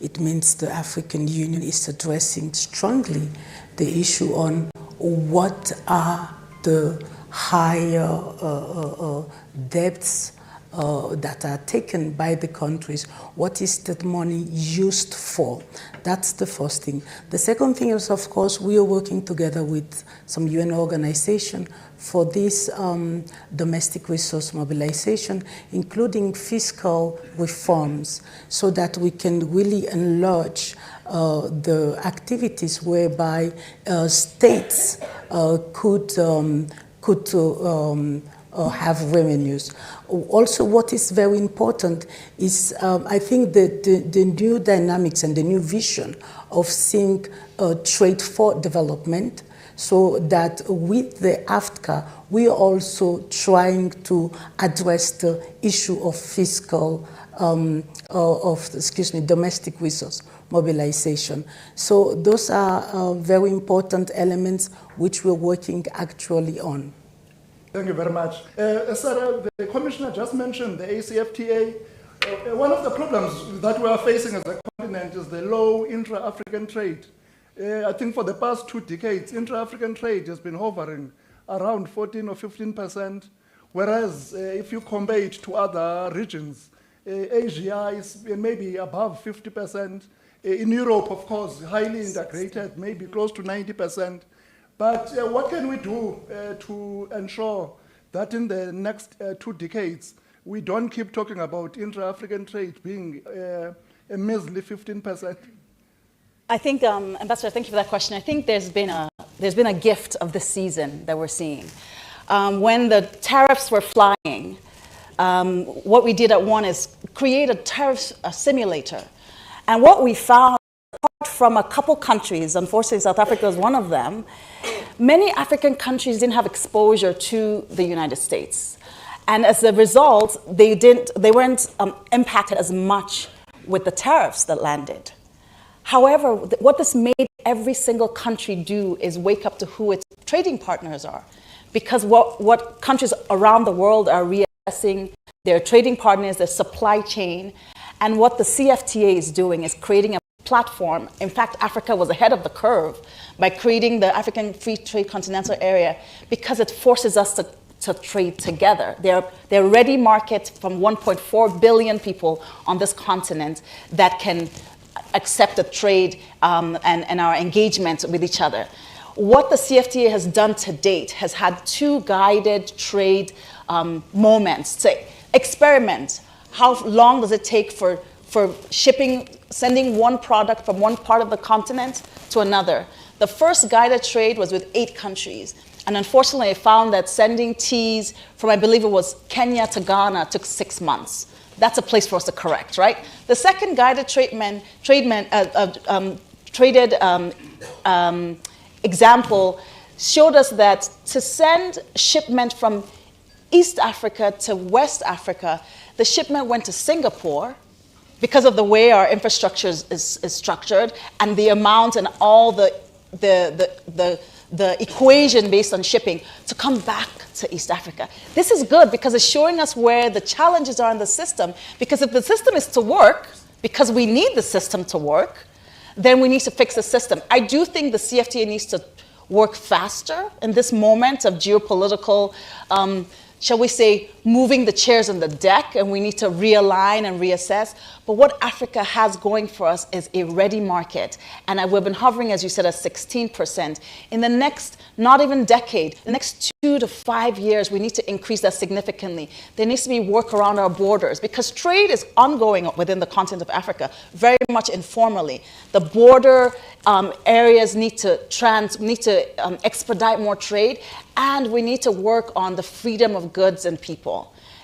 It means the African Union is addressing strongly the issue on what are the higher debts that are taken by the countries. What is that money used for? That's the first thing. The second thing is, of course, we are working together with some UN organization for this domestic resource mobilization, including fiscal reforms, so that we can really enlarge the activities whereby states could have revenues. Also, what is very important is, I think, the new dynamics and the new vision of seeing trade for development, so that with the AFCA, we are also trying to address the issue of fiscal, domestic resource mobilization. So those are very important elements which we're working actually on. Thank you very much. Sarah, the Commissioner just mentioned the ACFTA. One of the problems that we are facing as a continent is the low intra-African trade. I think for the past 2 decades, intra-African trade has been hovering around 14 or 15%, whereas if you compare it to other regions, Asia is maybe above 50%. In Europe, of course, highly integrated, maybe close to 90%. But what can we do to ensure that in the next 2 decades, we don't keep talking about intra-African trade being a measly 15%? I think, Ambassador, thank you for that question. I think there's been a gift of the season that we're seeing. When the tariffs were flying, what we did at one is create a tariff simulator. And what we found, apart from a couple countries, unfortunately South Africa is one of them, many African countries didn't have exposure to the United States. And as a result, they weren't impacted as much with the tariffs that landed. However, what this made every single country do is wake up to who its trading partners are. Because what countries around the world are reassessing their trading partners, their supply chain, and what the CFTA is doing is creating a platform. In fact, Africa was ahead of the curve by creating the African Free Trade Continental Area because it forces us to trade together. They're ready markets from 1.4 billion people on this continent that can accept a trade and our engagement with each other. What the CFTA has done to date has had 2 guided trade moments to experiment. How long does it take for shipping, sending one product from one part of the continent to another? The first guided trade was with 8 countries. And unfortunately, I found that sending teas from, I believe it was Kenya to Ghana, took 6 months. That's a place for us to correct, right? The second guided example showed us that to send shipment from East Africa to West Africa, the shipment went to Singapore because of the way our infrastructure is structured and the amount and all the equation based on shipping to come back to East Africa. This is good because it's showing us where the challenges are in the system, because if the system is to work, because we need the system to work, then we need to fix the system. I do think the CFTA needs to work faster in this moment of geopolitical, shall we say, moving the chairs on the deck, and we need to realign and reassess. But what Africa has going for us is a ready market. And we've been hovering, as you said, at 16%. In the next, not even decade, the next 2 to 5 years, we need to increase that significantly. There needs to be work around our borders because trade is ongoing within the continent of Africa, very much informally. The border areas need to expedite more trade, and we need to work on the freedom of goods and people.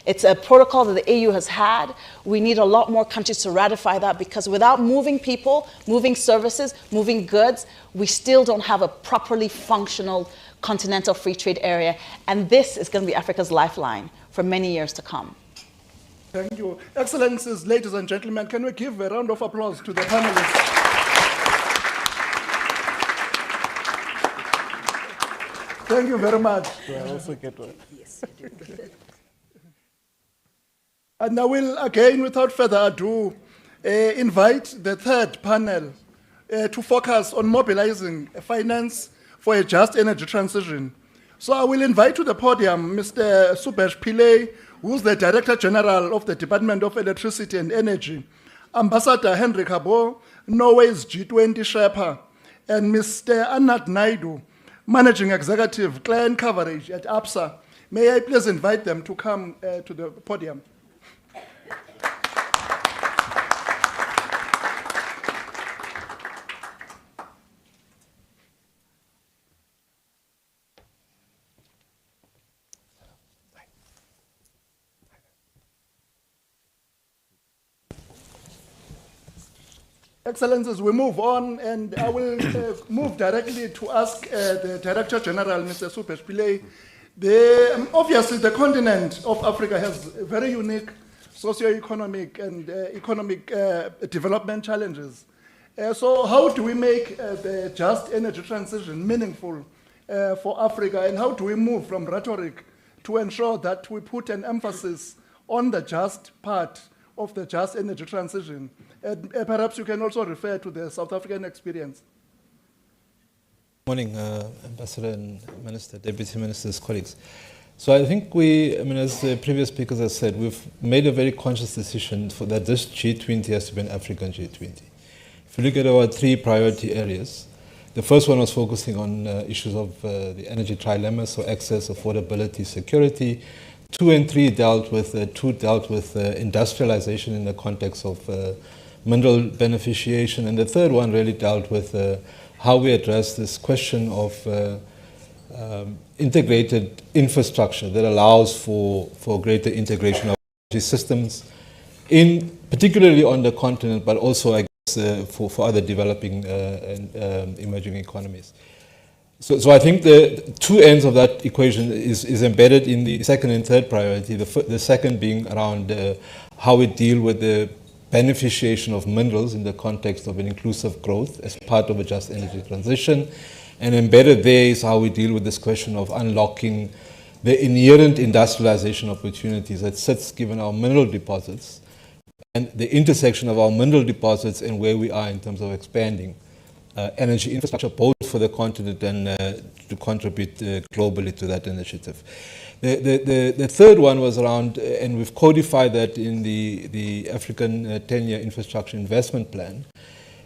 It's a protocol that the AU has had. We need a lot more countries to ratify that because without moving people, moving services, moving goods, we still don't have a properly functional continental free trade area. And this is going to be Africa's lifeline for many years to come. Thank you. Excellencies, ladies and gentlemen, can we give a round of applause to the panelists? Thank you very much. I also get one. Yes, you do. And I will, again, without further ado, invite the third panel to focus on mobilizing finance for a just energy transition. So I will invite to the podium Mr. Subhash Pillay, who's the Director General of the Department of Electricity and Energy, Ambassador Henry Kabo, Norway's G20 Sherpa, and Mr. Anat Naidu, Managing Executive, Client Coverage at APSA. May I please invite them to come to the podium? Excellencies, we move on, and I will move directly to ask the Director General, Mr. Subhash Pillay. Obviously, the continent of Africa has very unique socio-economic and economic development challenges. So how do we make the just energy transition meaningful for Africa, and how do we move from rhetoric to ensure that we put an emphasis on the just part of the just energy transition? And perhaps you can also refer to the South African experience. Morning, Ambassador and Minister, Deputy Ministers, colleagues. So I think as the previous speakers have said, we've made a very conscious decision that this G20 has to be an African G20. If you look at our 3 priority areas, the first one was focusing on issues of the energy trilemma, so access, affordability, security. 2 and 3 dealt with industrialization in the context of mineral beneficiation, and the third one really dealt with how we address this question of integrated infrastructure that allows for greater integration of energy systems, particularly on the continent, but also, I guess, for other developing and emerging economies. So I think the two ends of that equation is embedded in the second and third priority, the second being around how we deal with the beneficiation of minerals in the context of an inclusive growth as part of a just energy transition. And embedded there is how we deal with this question of unlocking the inherent industrialization opportunities that sits given our mineral deposits and the intersection of our mineral deposits and where we are in terms of expanding energy infrastructure, both for the continent and to contribute globally to that initiative. The third one was around, and we've codified that in the African 10-year infrastructure investment plan,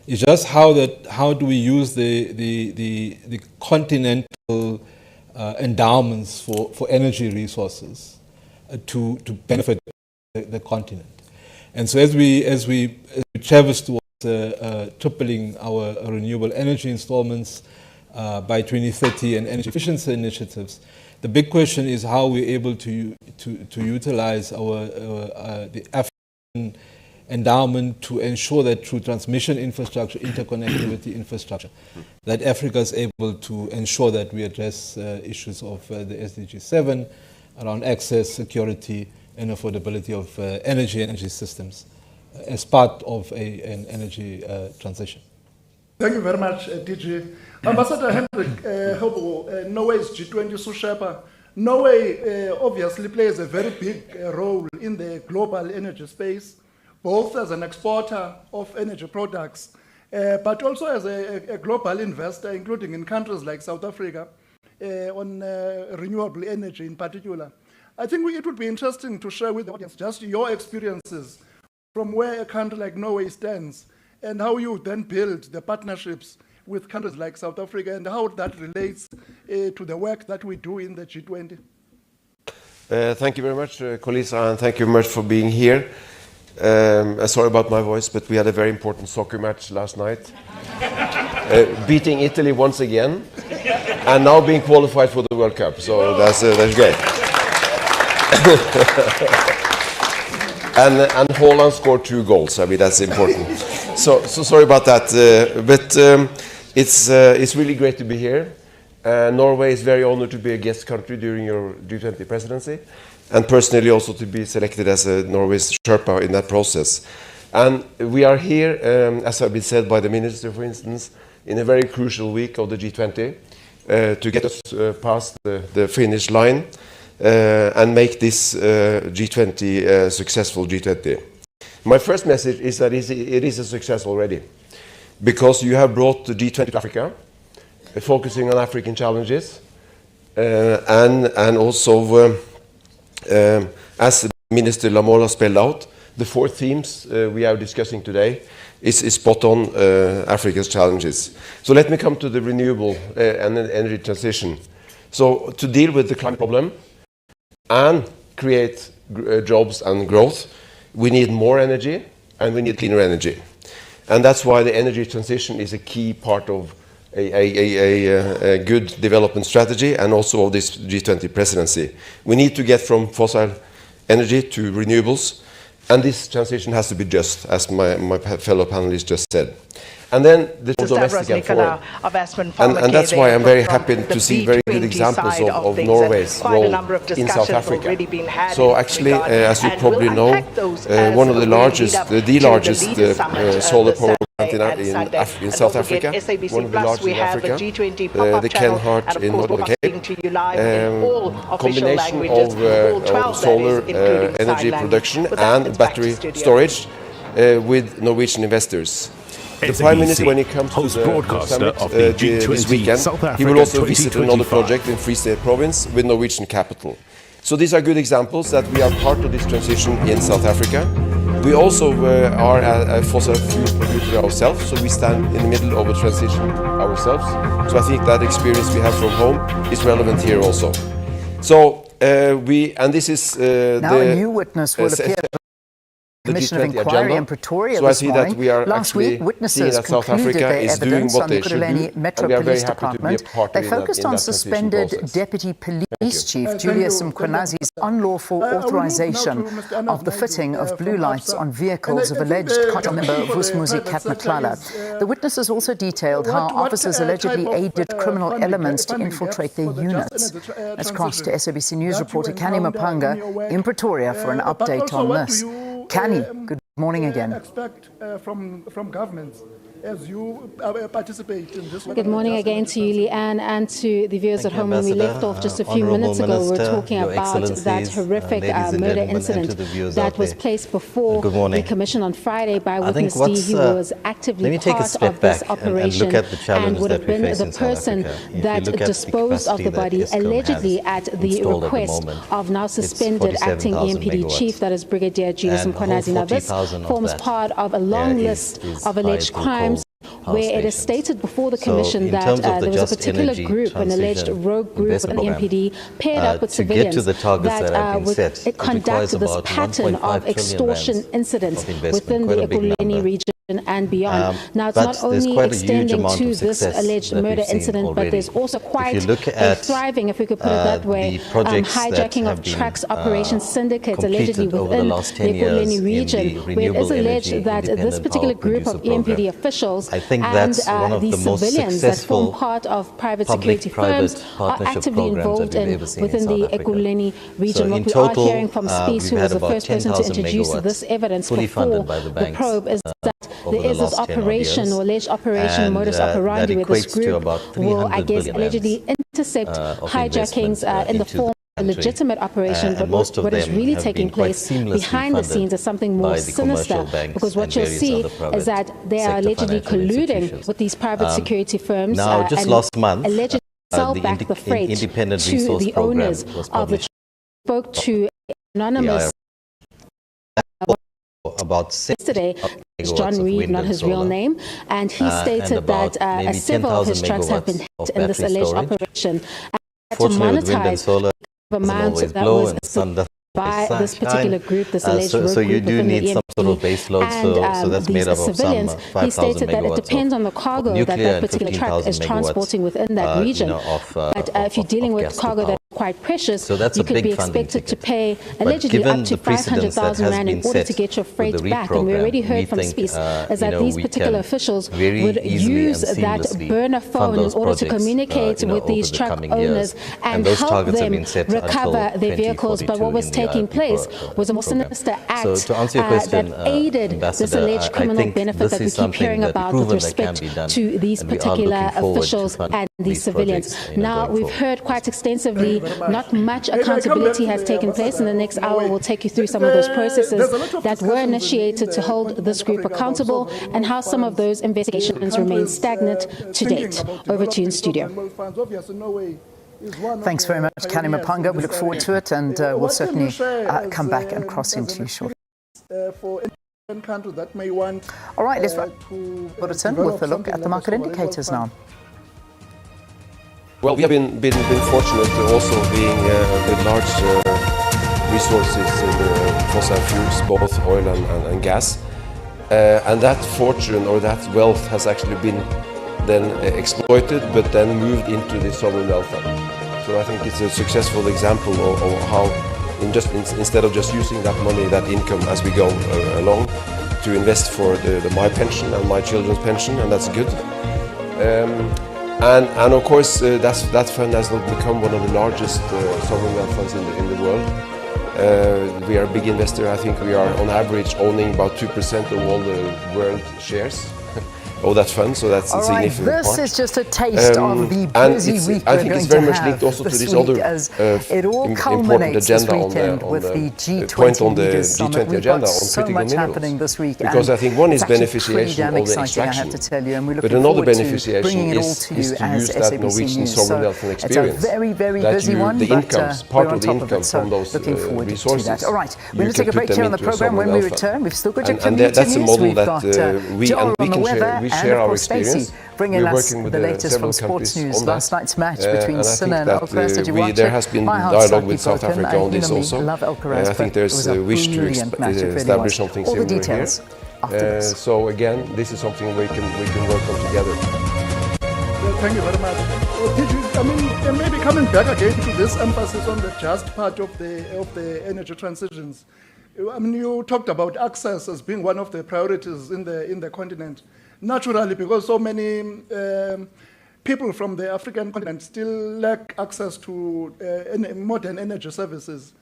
is just how do we use the continental endowments for energy resources to benefit the continent. And so as we traverse towards tripling our renewable energy installments by 2030 and energy efficiency initiatives, the big question is how we're able to utilize the African endowment to ensure that through transmission infrastructure, interconnectivity infrastructure, that Africa is able to ensure that we address issues of the SDG 7 around access, security, and affordability of energy and energy systems as part of an energy transition. Thank you very much, DG. Ambassador Hendrik Hobo, Norway's G20 Sous-Sherpa. Norway obviously plays a very big role in the global energy space, both as an exporter of energy products, but also as a global investor, including in countries like South Africa, on renewable energy in particular. I think it would be interesting to share with the audience just your experiences from where a country like Norway stands and how you then build the partnerships with countries like South Africa and how that relates to the work that we do in the G20. Thank you very much, Kolisa, and thank you very much for being here. Sorry about my voice, but we had a very important soccer match last night. Beating Italy once again, and now being qualified for the World Cup. So that's great. and Holland scored 2 goals. I mean, that's important. So sorry about that. But it's really great to be here. Norway is very honored to be a guest country during your G20 presidency, and personally also to be selected as a Norway's Sherpa in that process. And we are here, as has been said by the minister, for instance, in a very crucial week of the G20 to get us past the finish line and make this G20 successful G20. My first message is that it is a success already, because you have brought the G20 to Africa, focusing on African challenges, and also, as Minister Lamola spelled out, the 4 themes we are discussing today is spot on Africa's challenges. So let me come to the renewable and energy transition. So to deal with the climate problem and create jobs and growth, we need more energy and we need cleaner energy. And that's why the energy transition is a key part of a good development strategy and also of this G20 presidency. We need to get from fossil energy to renewables, and this transition has to be just, as my fellow panelists just said. And then the domestic and foreign. And that's why I'm very happy to see very good examples of Norway's role in South Africa. So actually, as you probably know, one of the largest solar power plant in South Africa, one of the largest in Africa, the Ken Hart in Northern Cape, combination of solar energy production and battery storage with Norwegian investors. The Prime Minister, when he comes to the summit this weekend, he will also visit another project in Free State Province with Norwegian capital. So these are good examples that we are part of this transition in South Africa. We also are a fossil fuel producer ourselves, so we stand in the middle of a transition ourselves. So I think that experience we have from home is relevant here also. So and this is now a new witness will appear. the Commission of G20 Inquiry agenda. in Pretoria So I this see morning. that we are Last week, actually witnesses seeing that South concluded Africa their is doing evidence what on the they should do, Ekurhuleni Metro and we are very Police happy to be a Department. part They in that focused on transition suspended process. Deputy Police Chief Julius Mkhwanazi's unlawful authorization of the fitting of blue lights on vehicles of alleged cartel member Vusmuzi Katmatlala. The witnesses also detailed how officers allegedly aided criminal elements to infiltrate their units. Let's cross to SABC News reporter Kani Mapanga in Pretoria for an update on this. Kani, good morning again. Expect from governments as you participate in this one? Good morning again to you, Leanne, and to the viewers at home. When we left off just a few minutes ago, we were talking about that horrific murder incident that was placed before the Commission on Friday by witness D, who was actively part of this operation and would have been the person that disposed of the body, allegedly at the request of now suspended acting EMPD chief, that is Brigadier Julius Mkhwanazi. Now, this forms part of a long list of alleged crimes, where it is stated before the Commission that there was a particular group, an alleged rogue group of an MPD, paired up with civilians that would conduct this pattern of extortion incidents within the Ekurhuleni region and beyond. Now, it's not only extending to this alleged murder incident, but there's also quite a thriving, if we could put it that way, hijacking of trucks, operation syndicates allegedly within the Ekurhuleni region, where it is alleged that this particular group of EMPD officials and the civilians that form part of private security firms are actively involved within the Ekurhuleni region. What we are hearing from Spies, who was the first person to introduce this evidence before the probe, is that there is this operation or alleged operation modus operandi where this group will, I guess, allegedly intercept hijackings in the form of a legitimate operation, but what is really taking place behind the scenes is something more sinister, because what you'll see is that they are allegedly colluding with these private security firms and allegedly sell back the freight to the owners of the spoke to anonymous about yesterday, John Reed, not his real name, and he stated that several of his trucks have been hit in this alleged operation. And to monetize the amount that was by this particular group, this alleged rogue so you group do within need the some sort of EMPD base load, so that's made up of some 5,000 he stated that it depends on the cargo that that particular truck is transporting within that region. But if you're dealing with cargo that's quite precious, you could be expected to pay allegedly up to 500,000 rand in order to get your freight back. And we already heard from Spies is that these particular officials would use that burner phone in order to communicate with these truck owners and help them recover their vehicles. But what was taking place was a more sinister act that aided this alleged criminal benefit that we keep hearing about with respect to these particular officials and these civilians. Now, we've heard quite extensively, not much accountability has taken place. In the next hour, we'll take you through some of those processes that were initiated to hold this group accountable and how some of those investigations remain stagnant to date. Over to you in studio. Thanks very much, Kani Mapanga. We look forward to it, and we'll certainly come back and cross into you shortly. For countries that may want all right, let's bulletin with a look at the market indicators now. Well, we have been fortunate also being with large resources in the fossil fuels, both oil and gas. And that fortune or that wealth has actually been then exploited, but then moved into the sovereign wealth fund. So I think it's a successful example of how instead of just using that money, that income as we go along, to invest for my pension and my children's pension, and that's good. And of course, that fund has become one of the largest sovereign wealth funds in the world. We are a big investor. I think we are on average owning about 2% of all the world shares of that fund, so that's a significant part. This is just a taste of the busy week I think it's very much linked also to this other it all important agenda on the G20 point on the G20 agenda on so critical much minerals. happening this week, because I think one is beneficiation of the extraction, extraction, I have to tell you, and we're but looking another forward to beneficiation bringing it all is to you to as use that SABC Norwegian News. sovereign wealth and experience. It's a very, very that busy one, the but incomes, we're part on of the top of income it, so from those looking forward resources. to that. All right, we're going to take a break here on the program. When we return, we've still got your and community that's a news. model We've got that we Joel on the can weather share. We share our Stacey experience. bringing We're us working with the latest several from sports countries news. on that. Last night's match between And I think Sinner and that Alcaraz. Did you watch there it? has been My heart's dialogue slightly with South broken. Africa on You this know me, also. love Alcaraz, I think but it was there's a a wish to brilliant match. It really establish was. something All the similar details here. after this. So again, this is something we can work on together. Thank you very much. And maybe coming back again to this emphasis on the just part of the energy transitions. I mean, you talked about access as being one of the priorities in the continent. Naturally, because so many people from the African continent still lack access to modern energy services.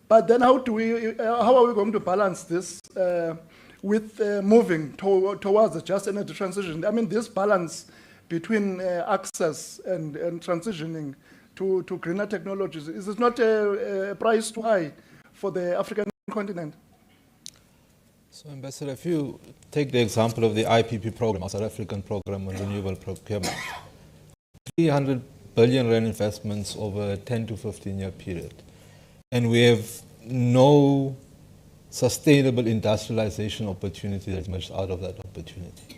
But then how are we going to balance this with moving towards a just energy transition? I mean, this balance between access and transitioning to greener technologies, is it not a price too high for the African continent? So, Ambassador, if you take the example of the IPP program, our South African program on renewable procurement, 300 billion rand investments over a 10 to 15-year period. And we have no sustainable industrialization opportunity that emerged out of that opportunity.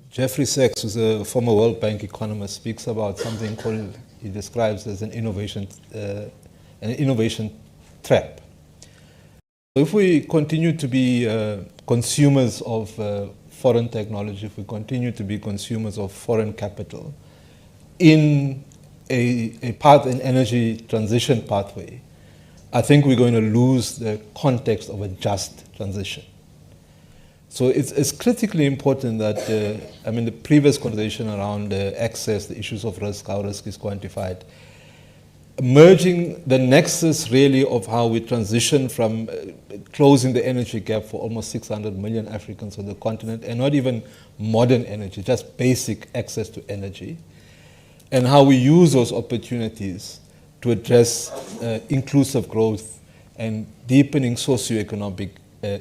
Jeffrey Sachs, who's a former World Bank economist, speaks about something called, he describes as an innovation trap. So if we continue to be consumers of foreign technology, if we continue to be consumers of foreign capital in an energy transition pathway, I think we're going to lose the context of a just transition. So it's critically important that, the previous conversation around access, the issues of risk, how risk is quantified, merging the nexus really of how we transition from closing the energy gap for almost 600 million Africans on the continent, and not even modern energy, just basic access to energy, and how we use those opportunities to address inclusive growth and deepening socioeconomic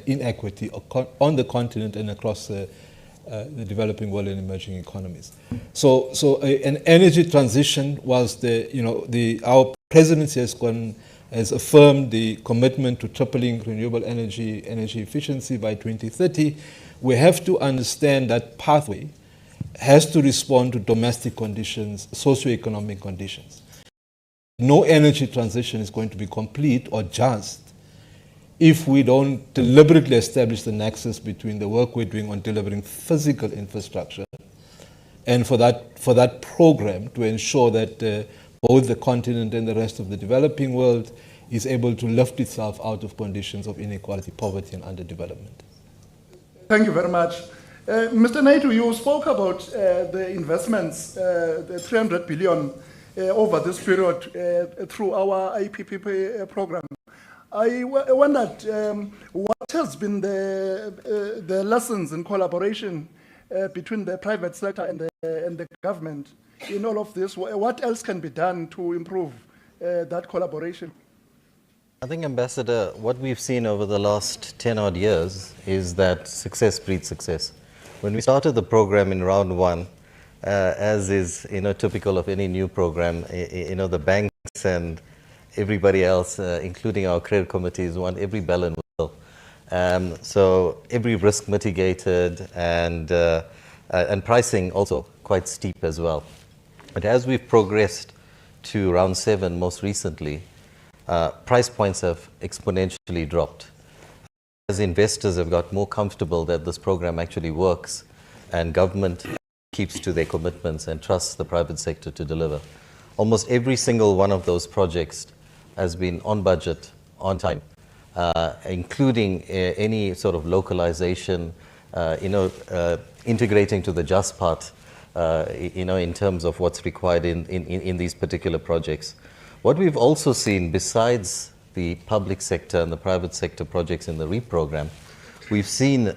inequity on the continent and across the developing world and emerging economies. So an energy transition, whilst our presidency has affirmed the commitment to tripling renewable energy efficiency by 2030, we have to understand that pathway has to respond to domestic conditions, socioeconomic conditions. No energy transition is going to be complete or just if we don't deliberately establish the nexus between the work we're doing on delivering physical infrastructure and for that program to ensure that both the continent and the rest of the developing world is able to lift itself out of conditions of inequality, poverty, and underdevelopment. Thank you very much. Mr. Naidoo, you spoke about the investments, the 300 billion over this period through our IPP program. I wondered what has been the lessons in collaboration between the private sector and the government in all of this. What else can be done to improve that collaboration? I think, Ambassador, what we've seen over the last 10 odd years is that success breeds success. When we started the program in round one, as is typical of any new program, the banks and everybody else, including our credit committees, want every bell and whistle. So every risk mitigated and pricing also quite steep as well. But as we've progressed to round 7 most recently, price points have exponentially dropped. As investors have got more comfortable that this program actually works and government keeps to their commitments and trusts the private sector to deliver. Almost every single one of those projects has been on budget, on time, including any sort of localization, integrating to the just part, in terms of what's required in these particular projects. What we've also seen, besides the public sector and the private sector projects in the REAP program, we've seen,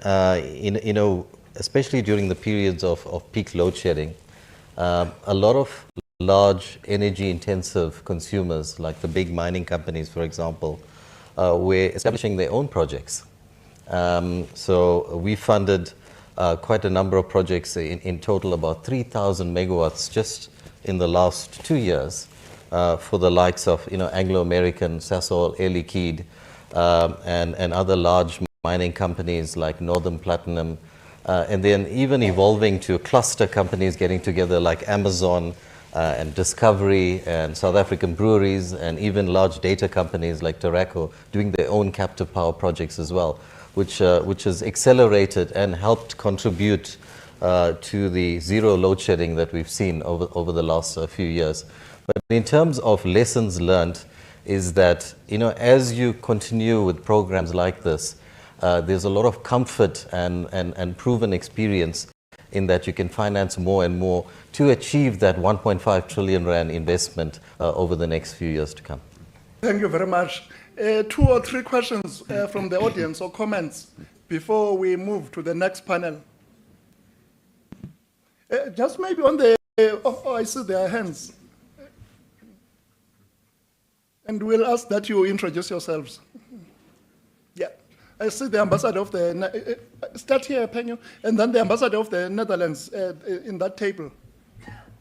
especially during the periods of peak load shedding, a lot of large energy-intensive consumers, like the big mining companies, for example, were establishing their own projects. So we funded quite a number of projects, in total about 3,000 megawatts just in the last 2 years for the likes of Anglo-American, Sasol, Air Liquide, and other large mining companies like Northern Platinum, and then even evolving to cluster companies getting together like Amazon and Discovery and South African breweries, and even large data companies like Teraco doing their own captive power projects as well, which has accelerated and helped contribute to the zero load shedding that we've seen over the last few years. But in terms of lessons learned, is that, you know, as you continue with programs like this, there's a lot of comfort and proven experience in that you can finance more and more to achieve that 1.5 trillion rand investment over the next few years to come. Thank you very much. 2 or 3 questions from the audience or comments before we move to the next panel. Just maybe on the, I see their hands. And we'll ask that you introduce yourselves. Yeah, I see the ambassador of the, start here, Penyo, and then the ambassador of the Netherlands in that table.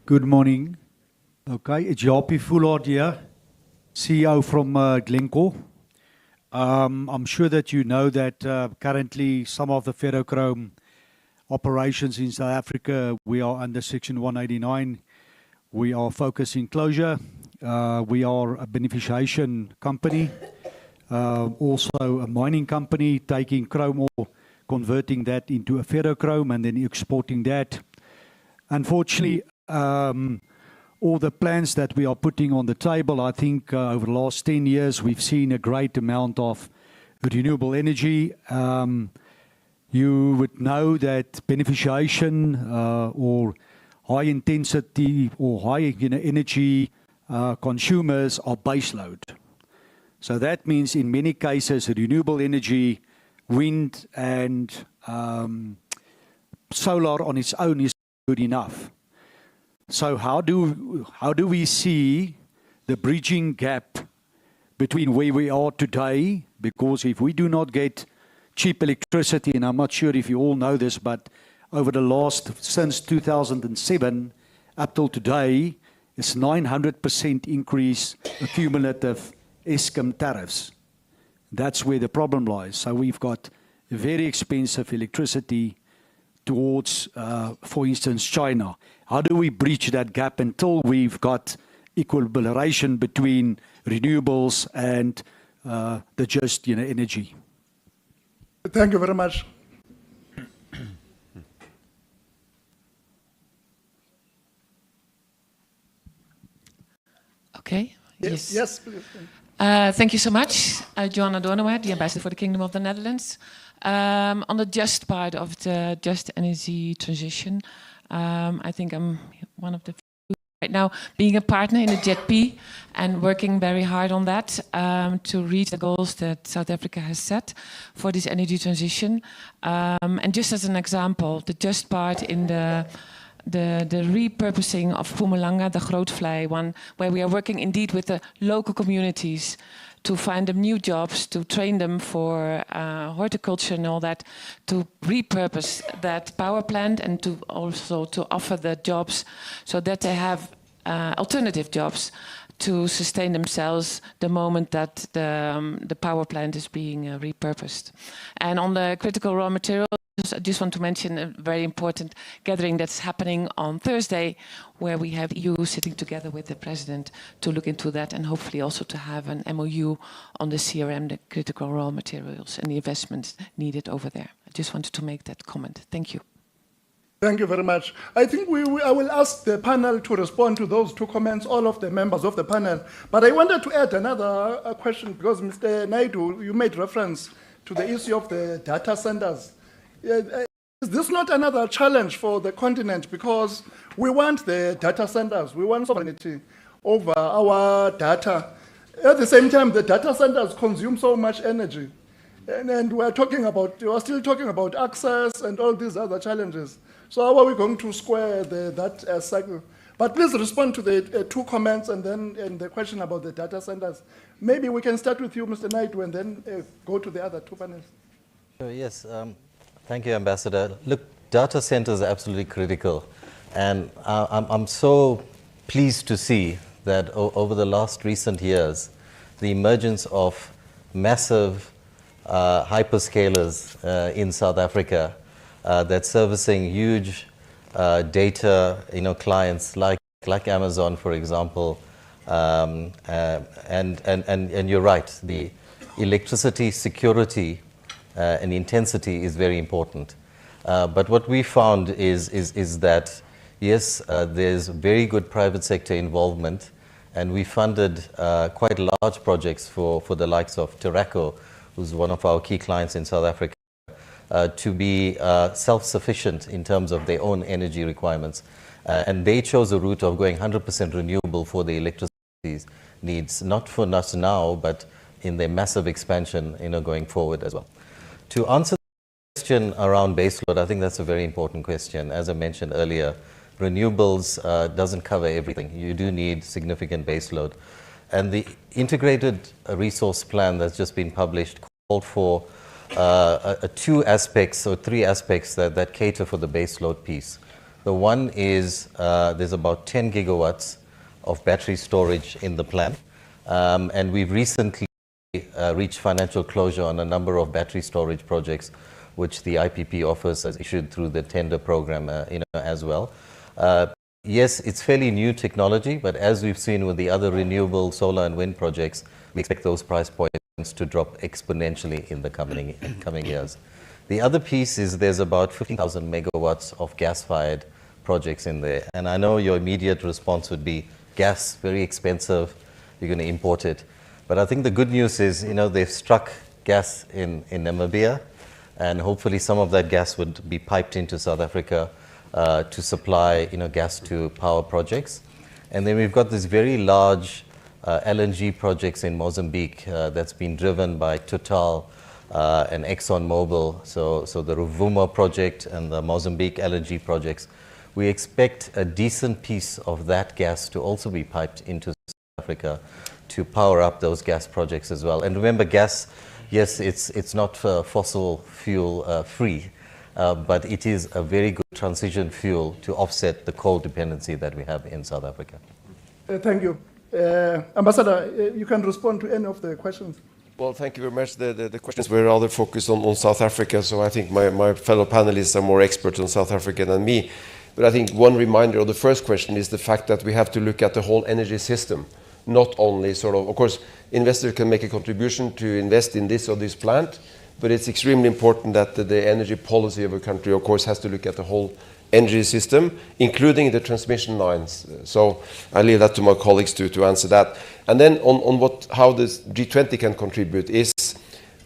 Good morning. Okay, it's Japie Foulard here, CEO from Glencore. I'm sure that you know that currently some of the ferrochrome operations in South Africa, we are under Section 189. We are focusing closure. We are a beneficiation company, also a mining company, taking chrome ore, converting that into a ferrochrome and then exporting that. Unfortunately, all the plans that we are putting on the table, I think over the last 10 years, we've seen a great amount of renewable energy. You would know that beneficiation or high intensity or high energy consumers are baseload. So that means in many cases renewable energy, wind and solar on its own is good enough. So how do we see the bridging gap between where we are today? Because if we do not get cheap electricity, and I'm not sure if you all know this, but over the last, since 2007 up till today, it's 900% increase cumulative Eskom tariffs. That's where the problem lies. So we've got very expensive electricity towards, for instance, China. How do we bridge that gap until we've got equilibration between renewables and the just energy? Thank you very much. Okay. Yes. Yes, please. Thank you so much, Joanna Doornweg, the ambassador for the Kingdom of the Netherlands. On the just part of the just energy transition, I think I'm one of the few right now being a partner in the JETP and working very hard on that to reach the goals that South Africa has set for this energy transition. And just as an example, the just part in the repurposing of Mpumalanga, the Grootvlei one, where we are working indeed with the local communities to find them new jobs, to train them for horticulture and all that, to repurpose that power plant and to also to offer the jobs so that they have alternative jobs to sustain themselves the moment that the power plant is being repurposed. And on the critical raw materials, I just want to mention a very important gathering that's happening on Thursday, where we have EU sitting together with the President to look into that and hopefully also to have an MOU on the CRM, the critical raw materials, and the investments needed over there. I just wanted to make that comment. Thank you. Thank you very much. I think I will ask the panel to respond to those 2 comments, all of the members of the panel. But I wanted to add another question because, Mr. Naidu, you made reference to the issue of the data centers. Is this not another challenge for the continent? Because we want the data centers, we want sovereignty over our data. At the same time, the data centers consume so much energy. And we are still talking about access and all these other challenges. So how are we going to square that cycle? But please respond to the 2 comments and then the question about the data centers. Maybe we can start with you, Mr. Naidu, and then go to the other 2 panels. Yes. Thank you, Ambassador. Look, data centers are absolutely critical. And I'm so pleased to see that over the last recent years, the emergence of massive hyperscalers in South Africa that's servicing huge data, clients like Amazon, for example. And you're right, the electricity security and intensity is very important. But what we found is that, yes, there's very good private sector involvement, and we funded quite large projects for the likes of Teraco, who's one of our key clients in South Africa, to be self-sufficient in terms of their own energy requirements. And they chose a route of going 100% renewable for the electricity needs, not for us now, but in their massive expansion, going forward as well. To answer the question around baseload, I think that's a very important question. As I mentioned earlier, renewables doesn't cover everything. You do need significant baseload. And the integrated resource plan that's just been published called for two aspects or three aspects that cater for the baseload piece. The one is there's about 10 gigawatts of battery storage in the plan. And we've recently reached financial closure on a number of battery storage projects, which the IPP office has issued through the tender program as well. Yes, it's fairly new technology, but as we've seen with the other renewable solar and wind projects, we expect those price points to drop exponentially in the coming years. The other piece is there's about 15,000 megawatts of gas-fired projects in there. And I know your immediate response would be gas, very expensive, you're going to import it. But I think the good news is, they've struck gas in Namibia, and hopefully some of that gas would be piped into South Africa to supply, gas to power projects. And then we've got this very large LNG projects in Mozambique that's been driven by Total and ExxonMobil. So the Rovuma project and the Mozambique LNG projects, we expect a decent piece of that gas to also be piped into South Africa to power up those gas projects as well. And remember, gas, yes, it's not fossil fuel free, but it is a very good transition fuel to offset the coal dependency that we have in South Africa. Thank you. Ambassador, you can respond to any of the questions. Well, thank you very much. The questions were rather focused on South Africa, so I think my fellow panelists are more experts on South Africa than me. But I think one reminder of the first question is the fact that we have to look at the whole energy system, not only of course, investors can make a contribution to invest in this or this plant, but it's extremely important that the energy policy of a country, of course, has to look at the whole energy system, including the transmission lines. So I leave that to my colleagues to answer that. And then on how this G20 can contribute is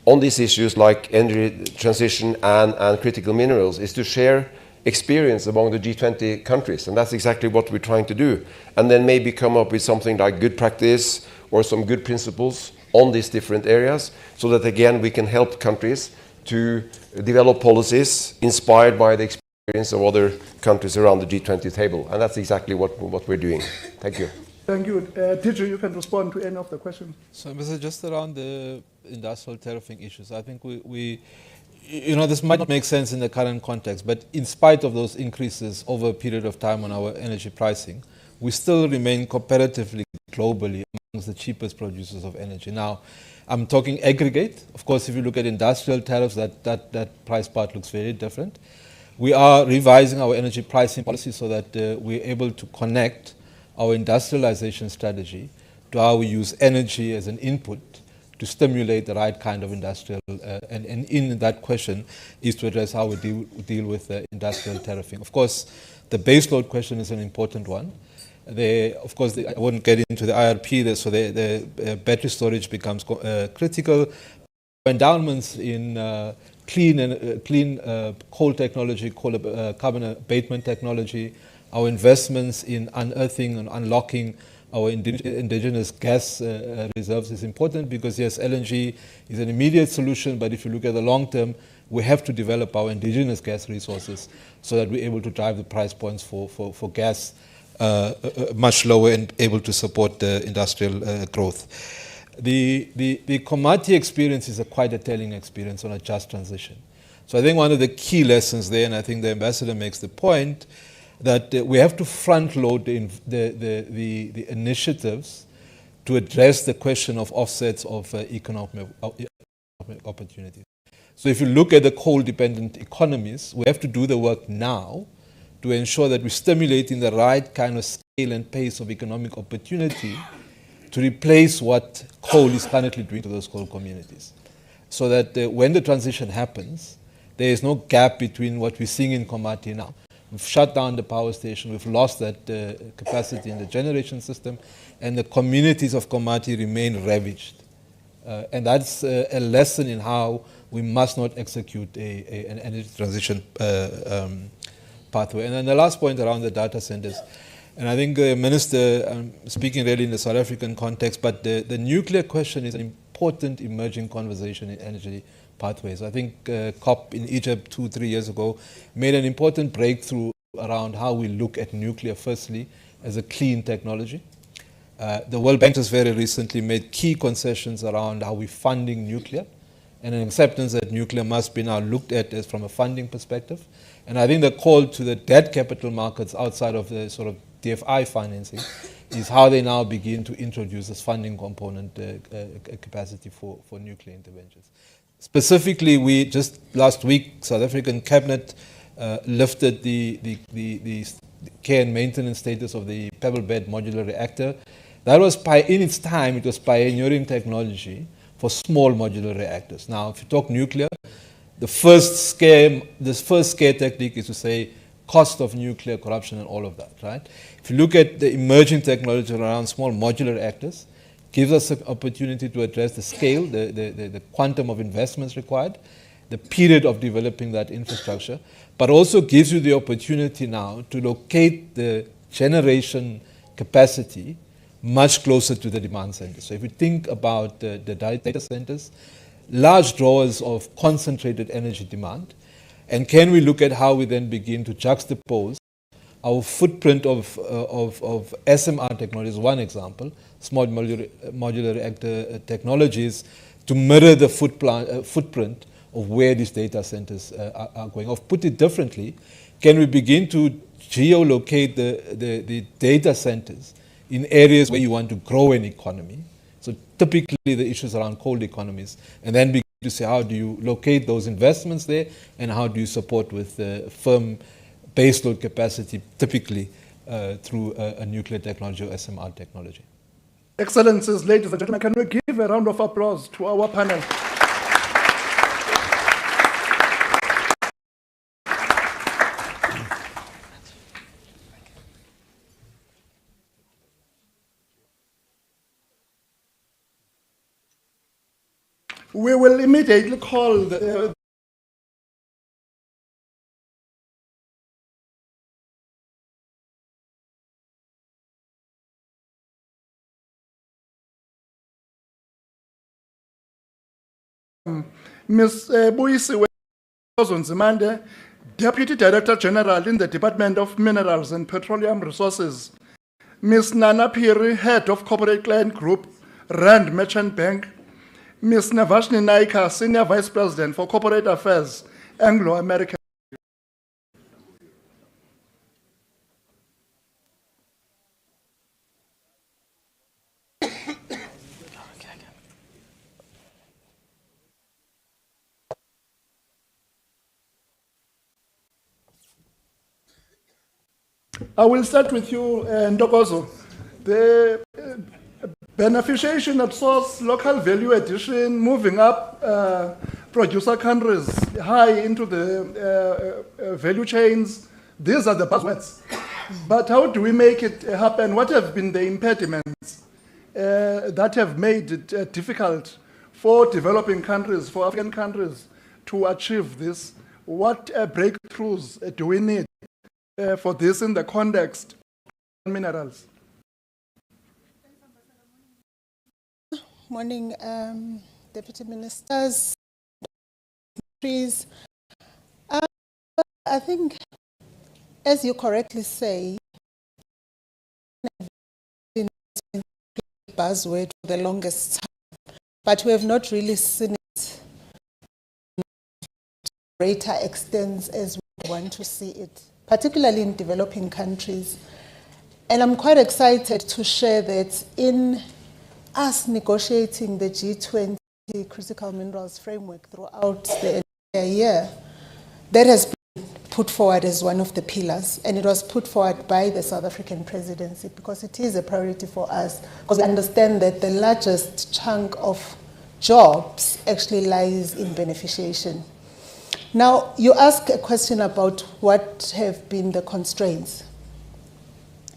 on these issues like energy transition and critical minerals, is to share experience among the G20 countries. And that's exactly what we're trying to do. And then maybe come up with something like good practice or some good principles on these different areas, so that again we can help countries to develop policies inspired by the experience of other countries around the G20 table. And that's exactly what we're doing. Thank you. Thank you. Tiju, you can respond to any of the questions. So, Mr. Just around the industrial tariffing issues, I think this might not make sense in the current context, but in spite of those increases over a period of time on our energy pricing, we still remain comparatively globally amongst the cheapest producers of energy. Now, I'm talking aggregate. Of course, if you look at industrial tariffs, that price part looks very different. We are revising our energy pricing policy so that we're able to connect our industrialization strategy to how we use energy as an input to stimulate the right kind of industrial, and in that question is to address how we deal with industrial tariffing. Of course, the baseload question is an important one. Of course, I wouldn't get into the IRP, so the battery storage becomes critical. Endowments in clean coal technology, carbon abatement technology, our investments in unearthing and unlocking our indigenous gas reserves is important, because yes, LNG is an immediate solution, but if you look at the long term, we have to develop our indigenous gas resources so that we're able to drive the price points for gas much lower and able to support the industrial growth. The Komati experience is quite a telling experience on a just transition. So I think one of the key lessons there, and I think the ambassador makes the point, that we have to front load the initiatives to address the question of offsets of economic opportunities. So if you look at the coal-dependent economies, we have to do the work now to ensure that we're stimulating the right kind of scale and pace of economic opportunity to replace what coal is currently doing to those coal communities. So that when the transition happens, there is no gap between what we're seeing in Komati now. We've shut down the power station, we've lost that capacity in the generation system, and the communities of Komati remain ravaged. And that's a lesson in how we must not execute an energy transition pathway. And then the last point around the data centers, and I think the Minister, speaking really in the South African context, but the nuclear question is an important emerging conversation in energy pathways. I think COP in Egypt 2-3 years ago made an important breakthrough around how we look at nuclear, firstly, as a clean technology. The World Bank just very recently made key concessions around how we're funding nuclear, and an acceptance that nuclear must be now looked at as from a funding perspective. And I think the call to the debt capital markets outside of the sort of DFI financing is how they now begin to introduce this funding component capacity for nuclear interventions. Specifically, we just last week, South African Cabinet lifted the care and maintenance status of the pebble bed modular reactor. That was, in its time, it was pioneering technology for small modular reactors. Now, if you talk nuclear, the first scare technique is to say cost of nuclear corruption and all of that, right? If you look at the emerging technology around small modular reactors, gives us an opportunity to address the scale, the quantum of investments required, the period of developing that infrastructure, but also gives you the opportunity now to locate the generation capacity much closer to the demand centers. So if you think about the data centers, large drawers of concentrated energy demand, and can we look at how we then begin to juxtapose our footprint of SMR technology is one example, small modular reactor technologies, to mirror the footprint of where these data centers are going. Or put it differently, can we begin to geolocate the data centers in areas where you want to grow an economy? So typically the issues around cold economies, and then begin to say how do you locate those investments there, and how do you support with firm baseload capacity, typically through a nuclear technology or SMR technology. Excellencies, ladies and gentlemen, can we give a round of applause to our panel? We will immediately call the Ms. Buyisiwe Nzimande, Deputy Director General in the Department of Minerals and Petroleum Resources. Ms. Nana Piri, Head of Corporate Client Group, Rand Merchant Bank. Ms. Navashni Naika, Senior Vice President for Corporate Affairs, Anglo-American. I will start with you, Ndokozo. The beneficiation at source, local value addition, moving up producer countries high into the value chains, these are the buzzwords. But how do we make it happen? What have been the impediments that have made it difficult for developing countries, for African countries to achieve this? What breakthroughs do we need for this in the context of minerals? Morning, Deputy Ministers. I think, as you correctly say, it's been a buzzword for the longest time, but we have not really seen it to greater extent as we want to see it, particularly in developing countries. And I'm quite excited to share that in us negotiating the G20 critical minerals framework throughout the year, that has been put forward as one of the pillars, and it was put forward by the South African presidency because it is a priority for us, because we understand that the largest chunk of jobs actually lies in beneficiation. Now, you ask a question about what have been the constraints.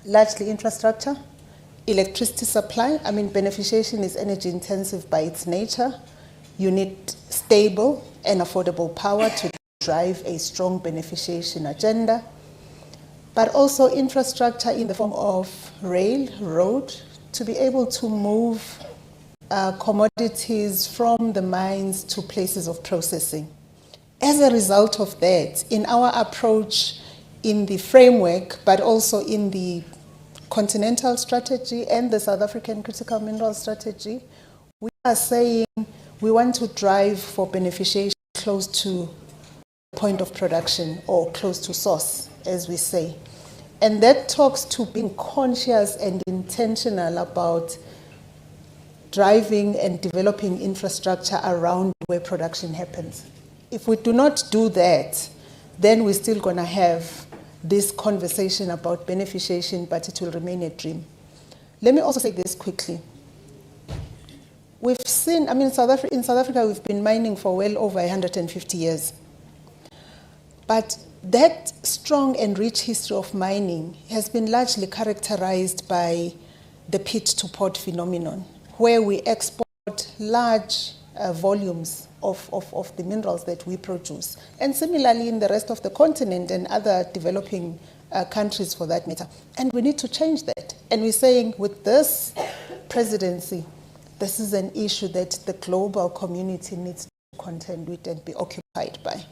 Largely infrastructure, electricity supply. I mean, beneficiation is energy intensive by its nature. You need stable and affordable power to drive a strong beneficiation agenda, but also infrastructure in the form of rail, road, to be able to move commodities from the mines to places of processing. As a result of that, in our approach in the framework, but also in the continental strategy and the South African critical mineral strategy, we are saying we want to drive for beneficiation close to point of production or close to source, as we say. And that talks to being conscious and intentional about driving and developing infrastructure around where production happens. If we do not do that, then we're still going to have this conversation about beneficiation, but it will remain a dream. Let me also say this quickly. We've seen, I mean, in South Africa, we've been mining for well over 150 years. But that strong and rich history of mining has been largely characterized by the pit to port phenomenon, where we export large volumes of the minerals that we produce. And similarly in the rest of the continent and other developing countries for that matter. And we need to change that. And we're saying with this presidency, this is an issue that the global community needs to contend with and be occupied by.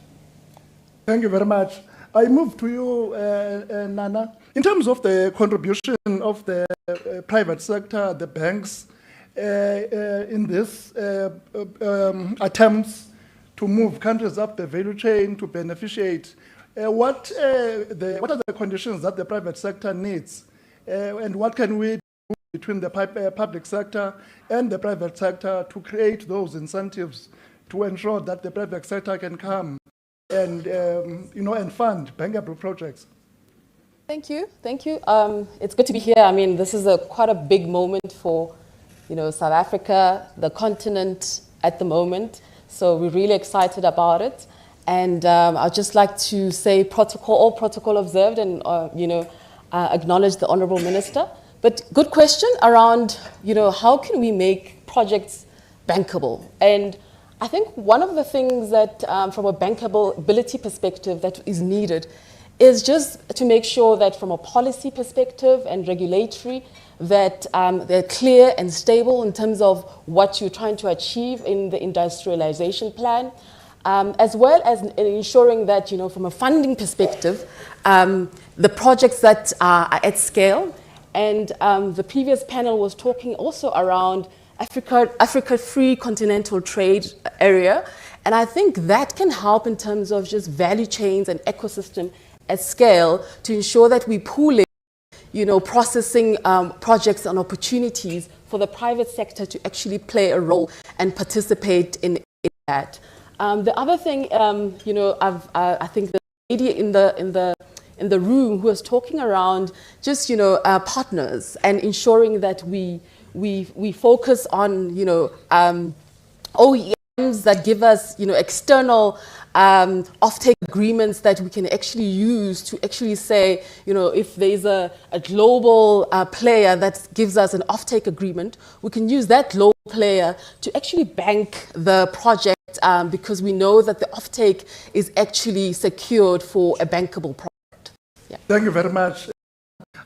Thank you very much. I move to you, Nana. In terms of the contribution of the private sector, the banks, in this attempts to move countries up the value chain to beneficiate, what are the conditions that the private sector needs, and what can we do between the public sector and the private sector to create those incentives to ensure that the private sector can come and and fund bankable projects? Thank you. It's good to be here. I mean, this is quite a big moment for South Africa, the continent at the moment. So we're really excited about it. And I'd just like to say all protocol observed, and acknowledge the Honourable Minister. But good question around, how can we make projects bankable? And I think one of the things that, from a bankability perspective, that is needed is just to make sure that from a policy perspective and regulatory, that they're clear and stable in terms of what you're trying to achieve in the industrialization plan, as well as ensuring that, from a funding perspective, the projects that are at scale. And the previous panel was talking also around Africa Free Continental Trade Area. And I think that can help in terms of just value chains and ecosystem at scale to ensure that we pool processing projects and opportunities for the private sector to actually play a role and participate in that. The other thing, I think the lady in the room who was talking around just partners and ensuring that we focus on OEMs that give us external offtake agreements that we can actually use to actually say, if there's a global player that gives us an offtake agreement, we can use that global player to actually bank the project because we know that the offtake is actually secured for a bankable project. Yeah. Thank you very much.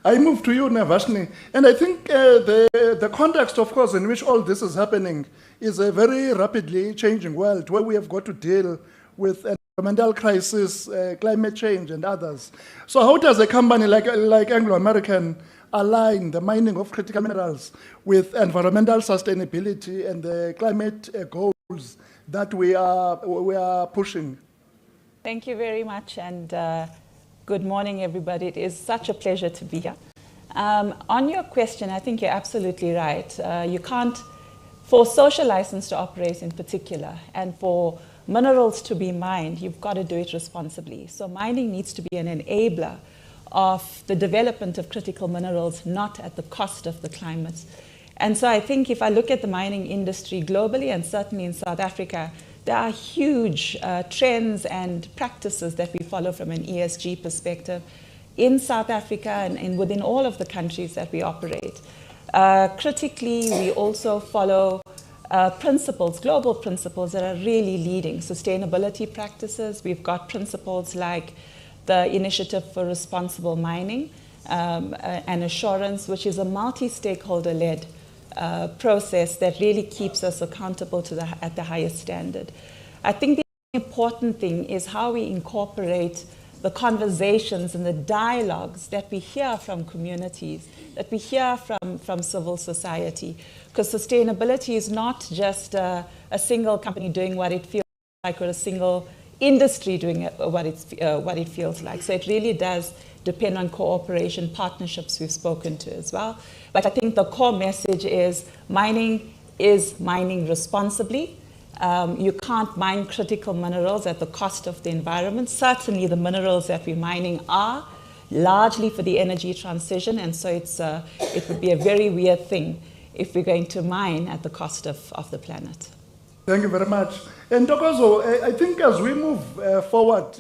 I move to you, Navashni. And I think the context, of course, in which all this is happening is a very rapidly changing world where we have got to deal with environmental crisis, climate change, and others. So how does a company like Anglo American align the mining of critical minerals with environmental sustainability and the climate goals that we are pushing? Thank you very much, and good morning, everybody. It is such a pleasure to be here. On your question, I think you're absolutely right. You can't, for social license to operate in particular, and for minerals to be mined, you've got to do it responsibly. So mining needs to be an enabler of the development of critical minerals, not at the cost of the climate. And so I think if I look at the mining industry globally, and certainly in South Africa, there are huge trends and practices that we follow from an ESG perspective in South Africa and within all of the countries that we operate. Critically, we also follow principles, global principles that are really leading sustainability practices. We've got principles like the Initiative for Responsible Mining and Assurance, which is a multi-stakeholder-led process that really keeps us accountable to at the highest standard. I think the important thing is how we incorporate the conversations and the dialogues that we hear from communities, that we hear from civil society, because sustainability is not just a single company doing what it feels like or a single industry doing what it feels like. So it really does depend on cooperation, partnerships we've spoken to as well. But I think the core message is mining responsibly. You can't mine critical minerals at the cost of the environment. Certainly the minerals that we're mining are largely for the energy transition, and so it would be a very weird thing if we're going to mine at the cost of the planet. Thank you very much. And Tokozo, I think as we move forward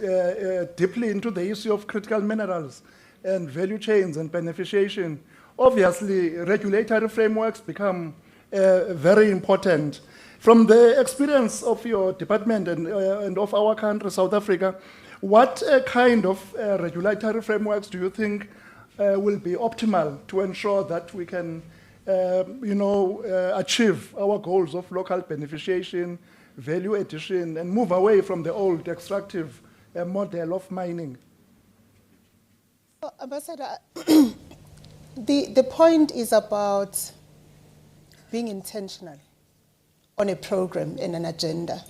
deeply into the issue of critical minerals and value chains and beneficiation, obviously regulatory frameworks become very important. From the experience of your department and of our country, South Africa, what kind of regulatory frameworks do you think will be optimal to ensure that we can achieve our goals of local beneficiation, value addition, and move away from the old extractive model of mining? So, Ambassador, the point is about being intentional on a program and an agenda.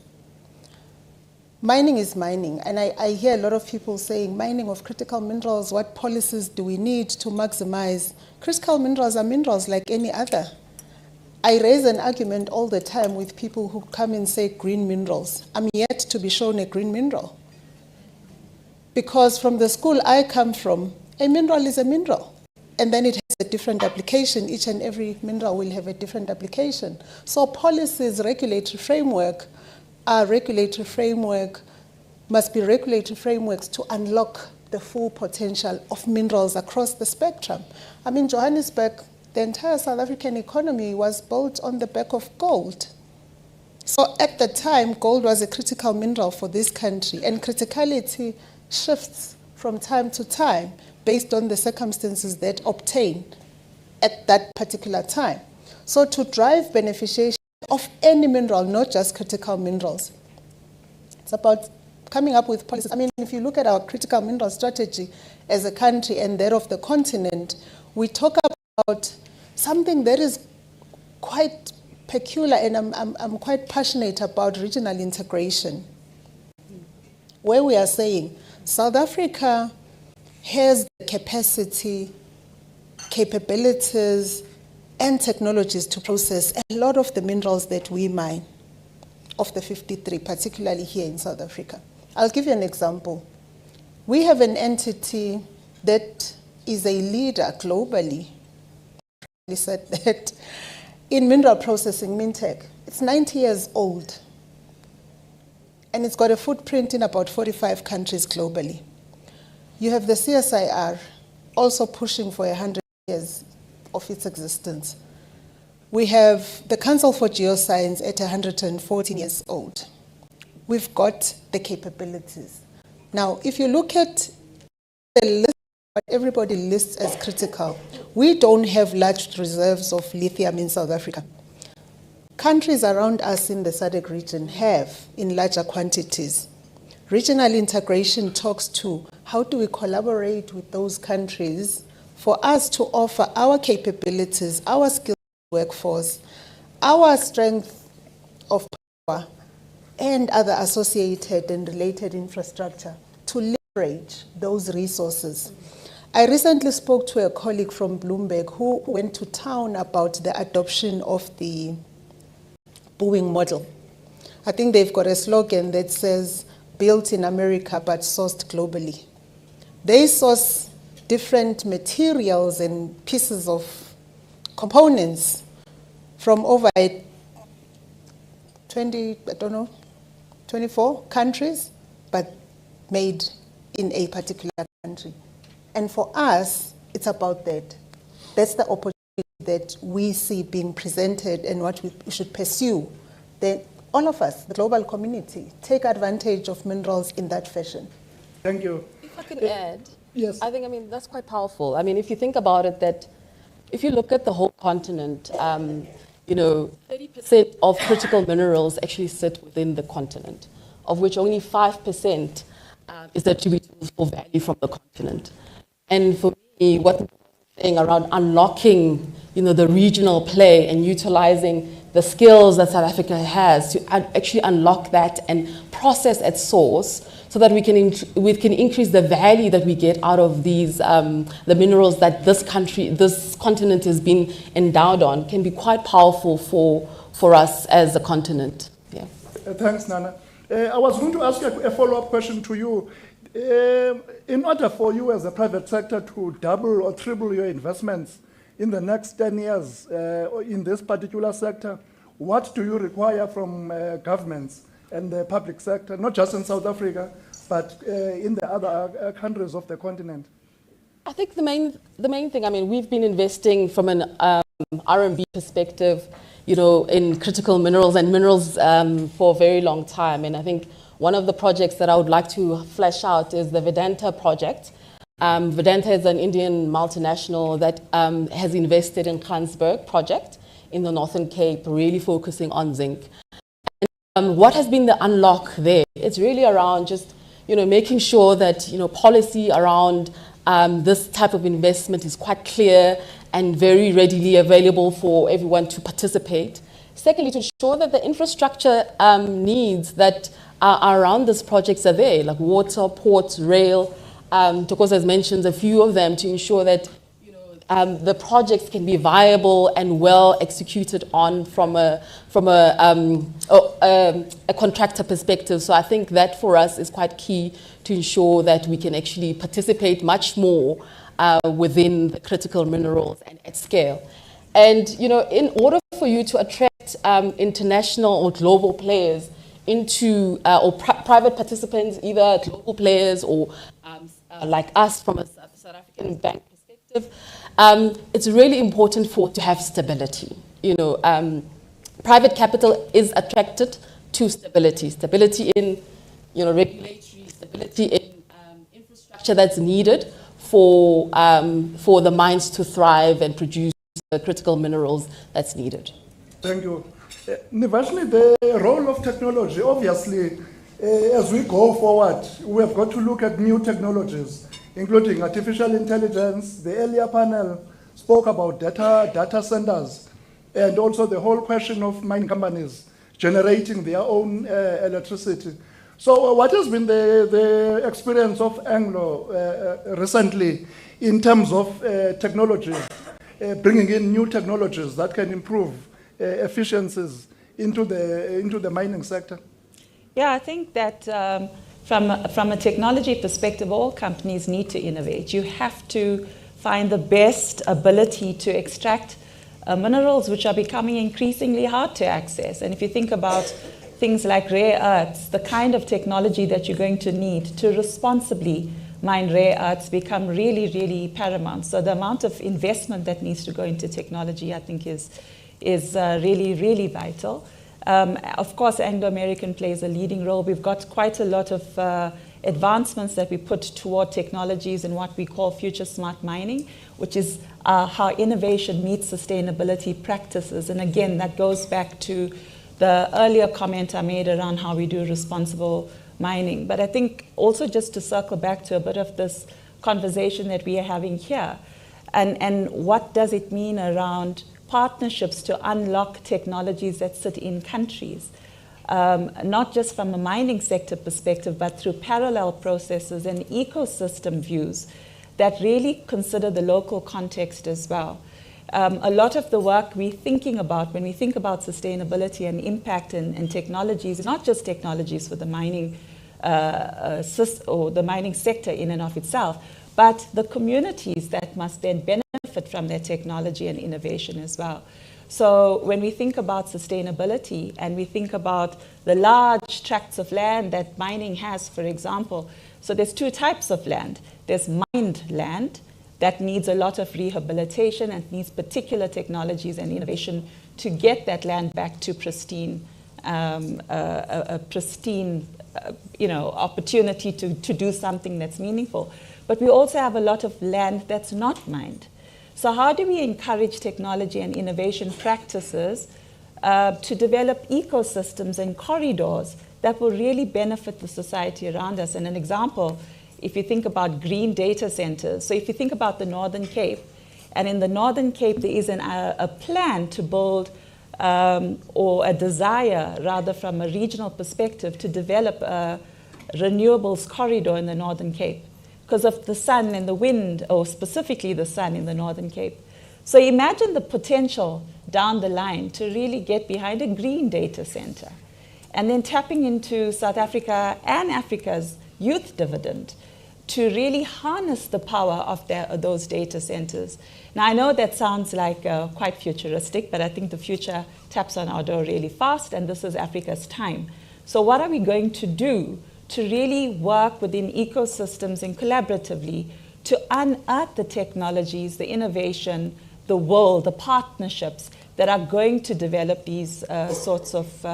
Mining is mining, and I hear a lot of people saying mining of critical minerals, what policies do we need to maximize? Critical minerals are minerals like any other. I raise an argument all the time with people who come and say green minerals. I'm yet to be shown a green mineral. Because from the school I come from, a mineral is a mineral. And then it has a different application. Each and every mineral will have a different application. So policies, regulatory framework, must be regulatory frameworks to unlock the full potential of minerals across the spectrum. I mean, Johannesburg, the entire South African economy was built on the back of gold. So at the time, gold was a critical mineral for this country, and criticality shifts from time to time based on the circumstances that obtain at that particular time. So to drive beneficiation of any mineral, not just critical minerals, it's about coming up with policies. I mean, if you look at our critical mineral strategy as a country and that of the continent, we talk about something that is quite peculiar, and I'm quite passionate about regional integration, where we are saying South Africa has the capacity, capabilities, and technologies to process a lot of the minerals that we mine, of the 53, particularly here in South Africa. I'll give you an example. We have an entity that is a leader globally, we said that, in mineral processing, Mintech. It's 90 years old, and it's got a footprint in about 45 countries globally. You have the CSIR also pushing for 100 years of its existence. We have the Council for Geoscience at 114 years old. We've got the capabilities. Now, if you look at the list, what everybody lists as critical, we don't have large reserves of lithium in South Africa. Countries around us in the SADC region have in larger quantities. Regional integration talks to how do we collaborate with those countries for us to offer our capabilities, our skilled workforce, our strength of power, and other associated and related infrastructure to leverage those resources. I recently spoke to a colleague from Bloomberg who went to town about the adoption of the Boeing model. I think they've got a slogan that says, built in America but sourced globally. They source different materials and pieces of components from over 20, I don't know, 24 countries, but made in a particular country. And for us, it's about that. That's the opportunity that we see being presented and what we should pursue. Then all of us, the global community, take advantage of minerals in that fashion. Thank you. If I could add, yes. I think, that's quite powerful. If you think about it, that if you look at the whole continent, 30% of critical minerals actually sit within the continent, of which only 5% is attributable for value from the continent. And for me, what the thing around unlocking, the regional play and utilizing the skills that South Africa has to actually unlock that and process at source, so that we can increase the value that we get out of these the minerals that this continent has been endowed on, can be quite powerful for us as a continent. Yeah. Thanks, Nana. I was going to ask a follow-up question to you. In order for you as a private sector to double or triple your investments in the next 10 years in this particular sector, what do you require from governments and the public sector, not just in South Africa, but in the other countries of the continent? I think the main thing, we've been investing from an R&B perspective, in critical minerals and minerals for a very long time. And I think one of the projects that I would like to flesh out is the Vedanta project. Vedanta is an Indian multinational that has invested in Kransberg project in the Northern Cape, really focusing on zinc. And what has been the unlock there? It's really around just, making sure that, policy around this type of investment is quite clear and very readily available for everyone to participate. Secondly, to ensure that the infrastructure needs that are around these projects are there, like water, ports, rail. Tokoza has mentioned a few of them, to ensure that the projects can be viable and well executed on from a contractor perspective. So I think that for us is quite key to ensure that we can actually participate much more within the critical minerals and at scale. And in order for you to attract international or global players into or private participants, either global players or like us from a South African bank perspective, it's really important to have stability. Private capital is attracted to stability in, regulatory stability in infrastructure that's needed for the mines to thrive and produce the critical minerals that's needed. Thank you. Nivashni, the role of technology, obviously, as we go forward, we have got to look at new technologies, including artificial intelligence. The earlier panel spoke about data centers, and also the whole question of mining companies generating their own electricity. So what has been the experience of Anglo recently in terms of technology, bringing in new technologies that can improve efficiencies into the mining sector? Yeah, I think that from a technology perspective, all companies need to innovate. You have to find the best ability to extract minerals which are becoming increasingly hard to access. And if you think about things like rare earths, the kind of technology that you're going to need to responsibly mine rare earths become really, really paramount. So the amount of investment that needs to go into technology, I think, is really, really vital. Of course, Anglo-American plays a leading role. We've got quite a lot of advancements that we put toward technologies in what we call future smart mining, which is how innovation meets sustainability practices. And again, that goes back to the earlier comment I made around how we do responsible mining. But I think also, just to circle back to a bit of this conversation that we are having here, and what does it mean around partnerships to unlock technologies that sit in countries, not just from a mining sector perspective, but through parallel processes and ecosystem views that really consider the local context as well. A lot of the work we're thinking about when we think about sustainability and impact and technologies, is not just technologies for the mining or the mining sector in and of itself, but the communities that must then benefit from their technology and innovation as well. So when we think about sustainability and we think about the large tracts of land that mining has, for example, so there's two types of land. There's mined land that needs a lot of rehabilitation and needs particular technologies and innovation to get that land back to pristine, opportunity to do something that's meaningful. But we also have a lot of land that's not mined. So how do we encourage technology and innovation practices to develop ecosystems and corridors that will really benefit the society around us? And an example, if you think about green data centers, so if you think about the Northern Cape, and in the Northern Cape there is a plan to build or a desire, rather from a regional perspective, to develop a renewables corridor in the Northern Cape because of the sun and the wind, or specifically the sun in the Northern Cape. So imagine the potential down the line to really get behind a green data center and then tapping into South Africa and Africa's youth dividend to really harness the power of those data centers. Now, I know that sounds like quite futuristic, but I think the future taps on our door really fast, and this is Africa's time. So what are we going to do to really work within ecosystems and collaboratively to unearth the technologies, the innovation, the world, the partnerships that are going to develop these sorts of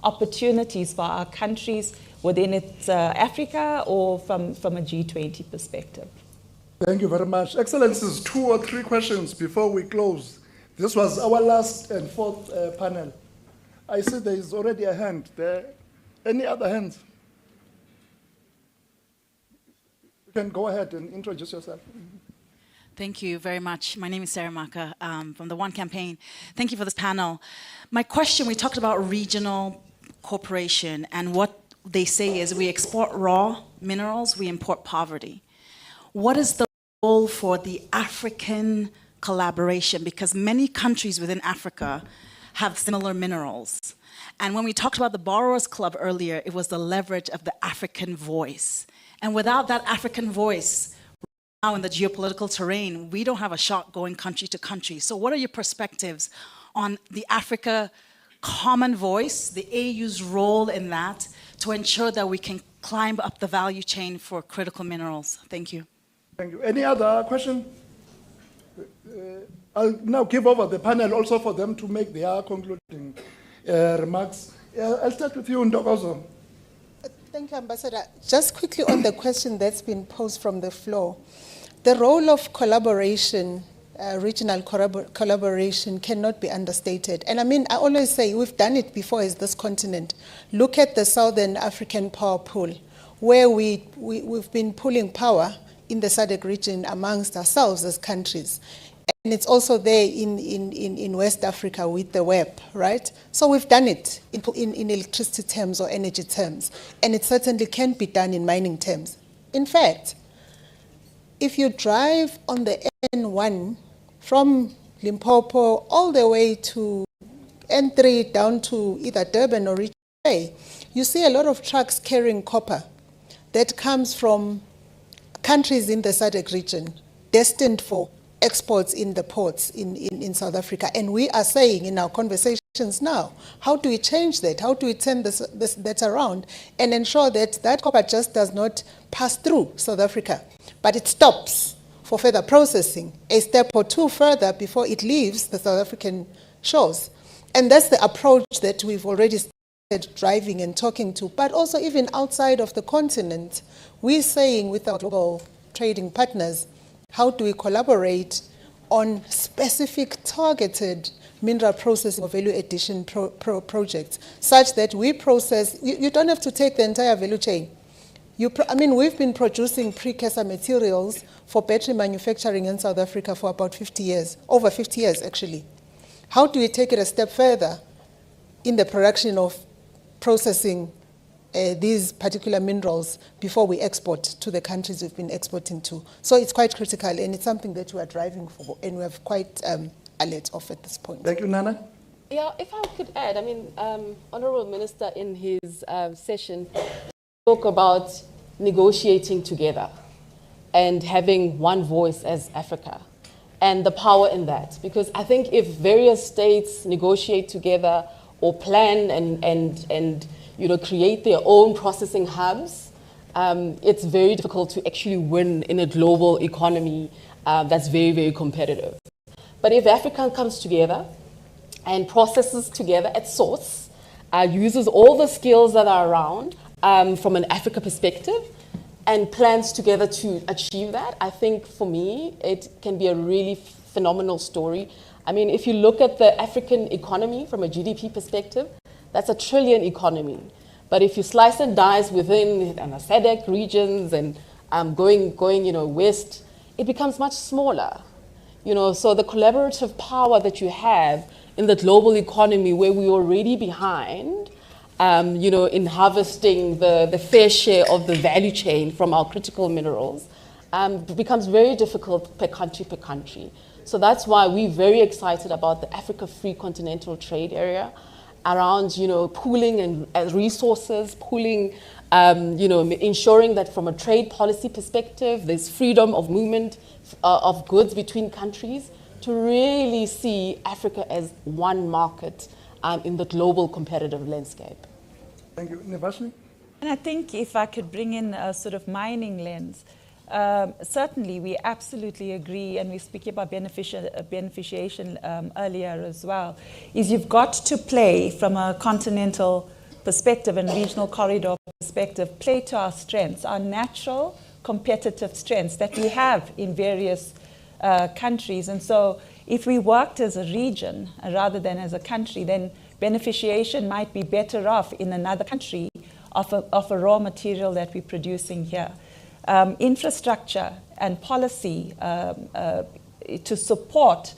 opportunities for our countries within its Africa or from a G20 perspective? Thank you very much. Excellencies, 2 or 3 questions before we close. This was our last and fourth panel. I see there is already a hand there. Any other hands? You can go ahead and introduce yourself. Thank you very much. My name is Sarah Maka from the One Campaign. Thank you for this panel. My question, we talked about regional cooperation, and what they say is we export raw minerals, we import poverty. What is the role for the African collaboration? Because many countries within Africa have similar minerals. And when we talked about the Borrowers Club earlier, it was the leverage of the African voice. And without that African voice, now in the geopolitical terrain, we don't have a shot going country to country. So what are your perspectives on the Africa common voice, the AU's role in that, to ensure that we can climb up the value chain for critical minerals? Thank you. Thank you. Any other question? I'll now give over the panel also for them to make their concluding remarks. I'll start with you, Ndokozo. Thank you, Ambassador. Just quickly on the question that's been posed from the floor. The role of collaboration, regional collaboration, cannot be understated. And I mean, I always say we've done it before as this continent. Look at the Southern African power pool, where we've been pulling power in the SADC region amongst ourselves as countries. And it's also there in West Africa with the web, right? So we've done it in electricity terms or energy terms, and it certainly can be done in mining terms. In fact, if you drive on the N1 from Limpopo all the way to N3 down to either Durban or Richards Bay, you see a lot of trucks carrying copper that comes from countries in the SADC region destined for exports in the ports in South Africa. And we are saying in our conversations now, how do we change that? How do we turn that around and ensure that that copper just does not pass through South Africa, but it stops for further processing, a step or two further before it leaves the South African shores? And that's the approach that we've already started driving and talking to, but also even outside of the continent. We're saying with our global trading partners, how do we collaborate on specific targeted mineral processing or value addition projects, such that we process, you don't have to take the entire value chain. We've been producing precursor materials for battery manufacturing in South Africa for about 50 years, over 50 years actually. How do we take it a step further in the production of processing these particular minerals before we export to the countries we've been exporting to? So it's quite critical, and it's something that we are driving for, and we have quite palette of at this point. Thank you, Nana. Yeah, if I could add, I mean, Honorable Minister in his session spoke about negotiating together and having one voice as Africa and the power in that. Because I think if various states negotiate together or plan and create their own processing hubs, it's very difficult to actually win in a global economy that's very, very competitive. But if Africa comes together and processes together at source, uses all the skills that are around from an Africa perspective, and plans together to achieve that, I think for me, it can be a really phenomenal story. I mean, if you look at the African economy from a GDP perspective, that's a $1 trillion economy. But if you slice and dice within the SADC regions and going west, it becomes much smaller. So the collaborative power that you have in the global economy where we're already behind, in harvesting the fair share of the value chain from our critical minerals, becomes very difficult per country. So that's why we're very excited about the Africa Free Continental Trade Area around, pooling and resources, pooling, ensuring that from a trade policy perspective, there's freedom of movement of goods between countries to really see Africa as one market in the global competitive landscape. Thank you. Nivashni? And I think if I could bring in a sort of mining lens, certainly we absolutely agree, and we speak about beneficiation earlier as well, is you've got to play from a continental perspective and regional corridor perspective, play to our strengths, our natural competitive strengths that we have in various countries. And so if we worked as a region rather than as a country, then beneficiation might be better off in another country of a raw material that we're producing here. Infrastructure and policy to support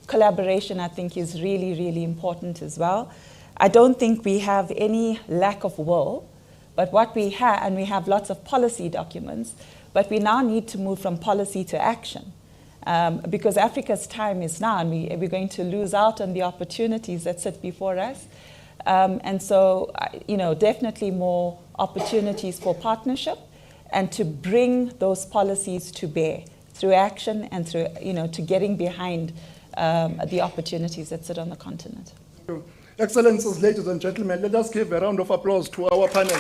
collaboration, I think, is really, really important as well. I don't think we have any lack of will, but what we have, and we have lots of policy documents, but we now need to move from policy to action. Because Africa's time is now, and we're going to lose out on the opportunities that sit before us. And so, definitely more opportunities for partnership and to bring those policies to bear through action and through, to getting behind the opportunities that sit on the continent. Excellencies, ladies and gentlemen, let us give a round of applause to our panel.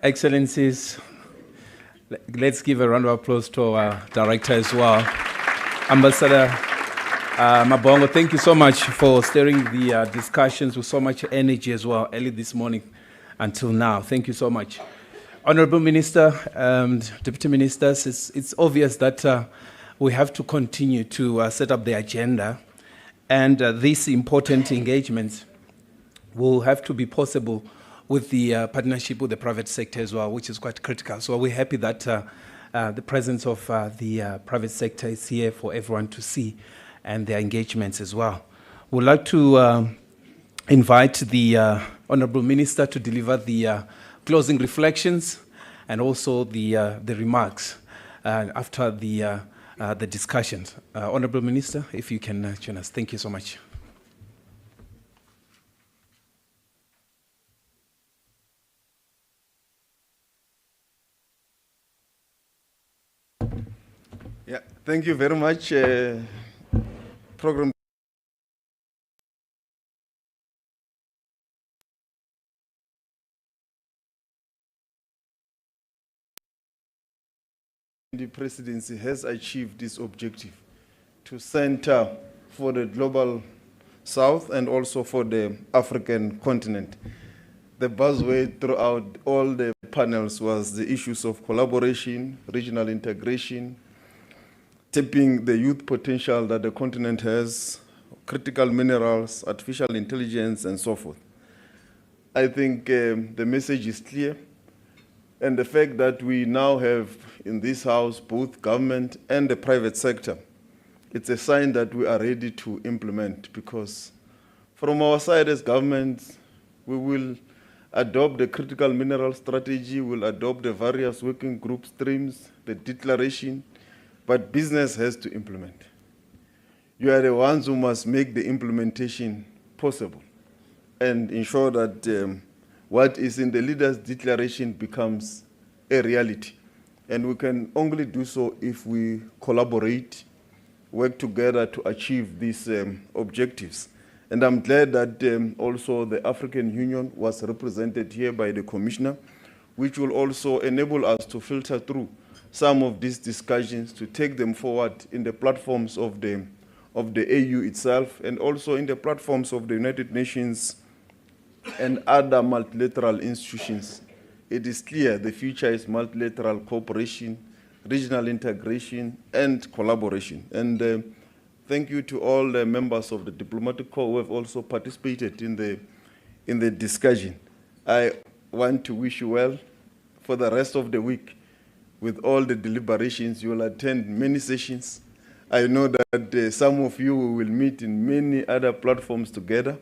Excellencies, let's give a round of applause to our director as well. Ambassador Mabongo, thank you so much for steering the discussions with so much energy as well, early this morning until now. Thank you so much. Honorable Minister, Deputy Ministers, it's obvious that we have to continue to set up the agenda, and these important engagements will have to be possible with the partnership with the private sector as well, which is quite critical. So we're happy that the presence of the private sector is here for everyone to see, and their engagements as well. We'd like to invite the Honorable Minister to deliver the closing reflections and also the remarks after the discussions. Honorable Minister, if you can join us. Thank you so much. Yeah, thank you very much. Program the presidency has achieved this objective to center for the global south and also for the African continent. The buzzword throughout all the panels was the issues of collaboration, regional integration, tapping the youth potential that the continent has, critical minerals, artificial intelligence, and so forth. I think the message is clear, and the fact that we now have in this House both government and the private sector it's a sign that we are ready to implement, because from our side as government, we will adopt the critical mineral strategy, we'll adopt the various working group streams, the declaration, but business has to implement. You are the ones who must make the implementation possible and ensure that what is in the leaders' declaration becomes a reality. And we can only do so if we collaborate, work together to achieve these objectives. And I'm glad that also the African Union was represented here by the Commissioner, which will also enable us to filter through some of these discussions to take them forward in the platforms of the AU itself and also in the platforms of the United Nations and other multilateral institutions. It is clear the future is multilateral cooperation, regional integration, and collaboration. And thank you to all the members of the diplomatic corps who have also participated in the discussion. I want to wish you well for the rest of the week. With all the deliberations, you will attend many sessions. I know that some of you will meet in many other platforms together.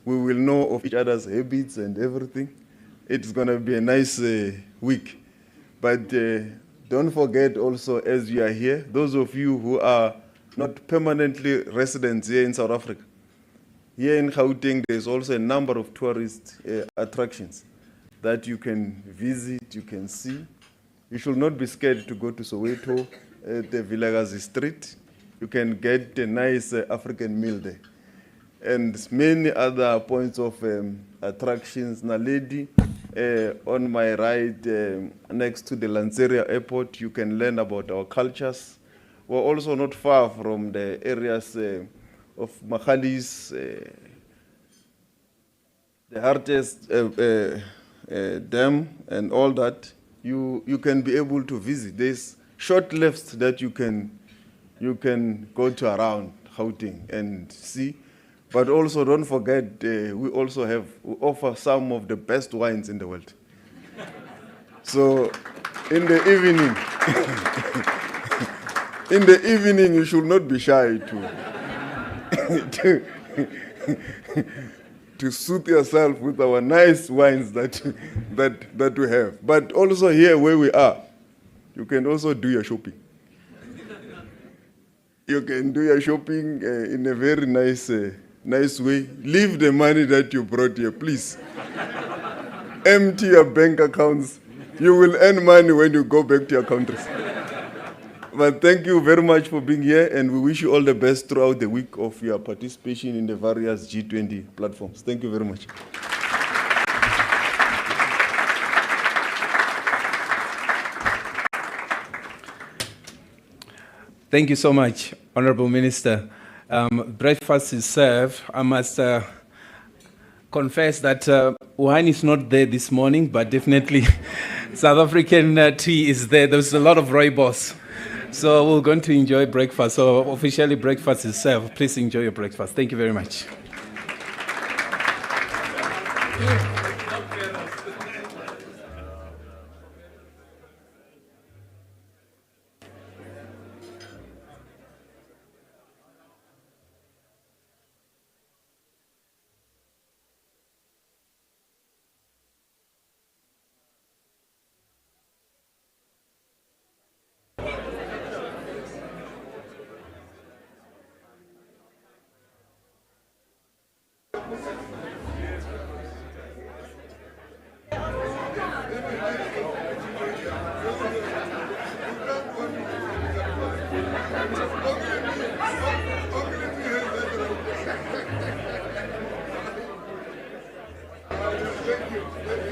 We will know of each other's habits and everything. It's going to be a nice week. But don't forget also, as you are here, those of you who are not permanently residents here in South Africa, here in Gauteng, there's also a number of tourist attractions that you can visit, you can see. You should not be scared to go to Soweto, the Vilakazi Street. You can get a nice African meal there. And many other points of attractions. Naledi, on my right, next to the Lanseria Airport, you can learn about our cultures. We're also not far from the areas of Machalis, the Hartes Dam, and all that. You can be able to visit. There's short lifts that you can go to around Gauteng and see. But also don't forget, we offer some of the best wines in the world. So in the evening, you should not be shy to suit yourself with our nice wines that we have. But also here where we are, you can also do your shopping. You can do your shopping in a very nice way. Leave the money that you brought here, please. Empty your bank accounts. You will earn money when you go back to your countries. But thank you very much for being here, and we wish you all the best throughout the week of your participation in the various G20 platforms. Thank you very much. Thank you so much, Honorable Minister. Breakfast is served. I must confess that wine is not there this morning, but definitely South African tea is there. There's a lot of rooibos. So we're going to enjoy breakfast. So officially breakfast is served. Please enjoy your breakfast. Thank you very much. Thank you.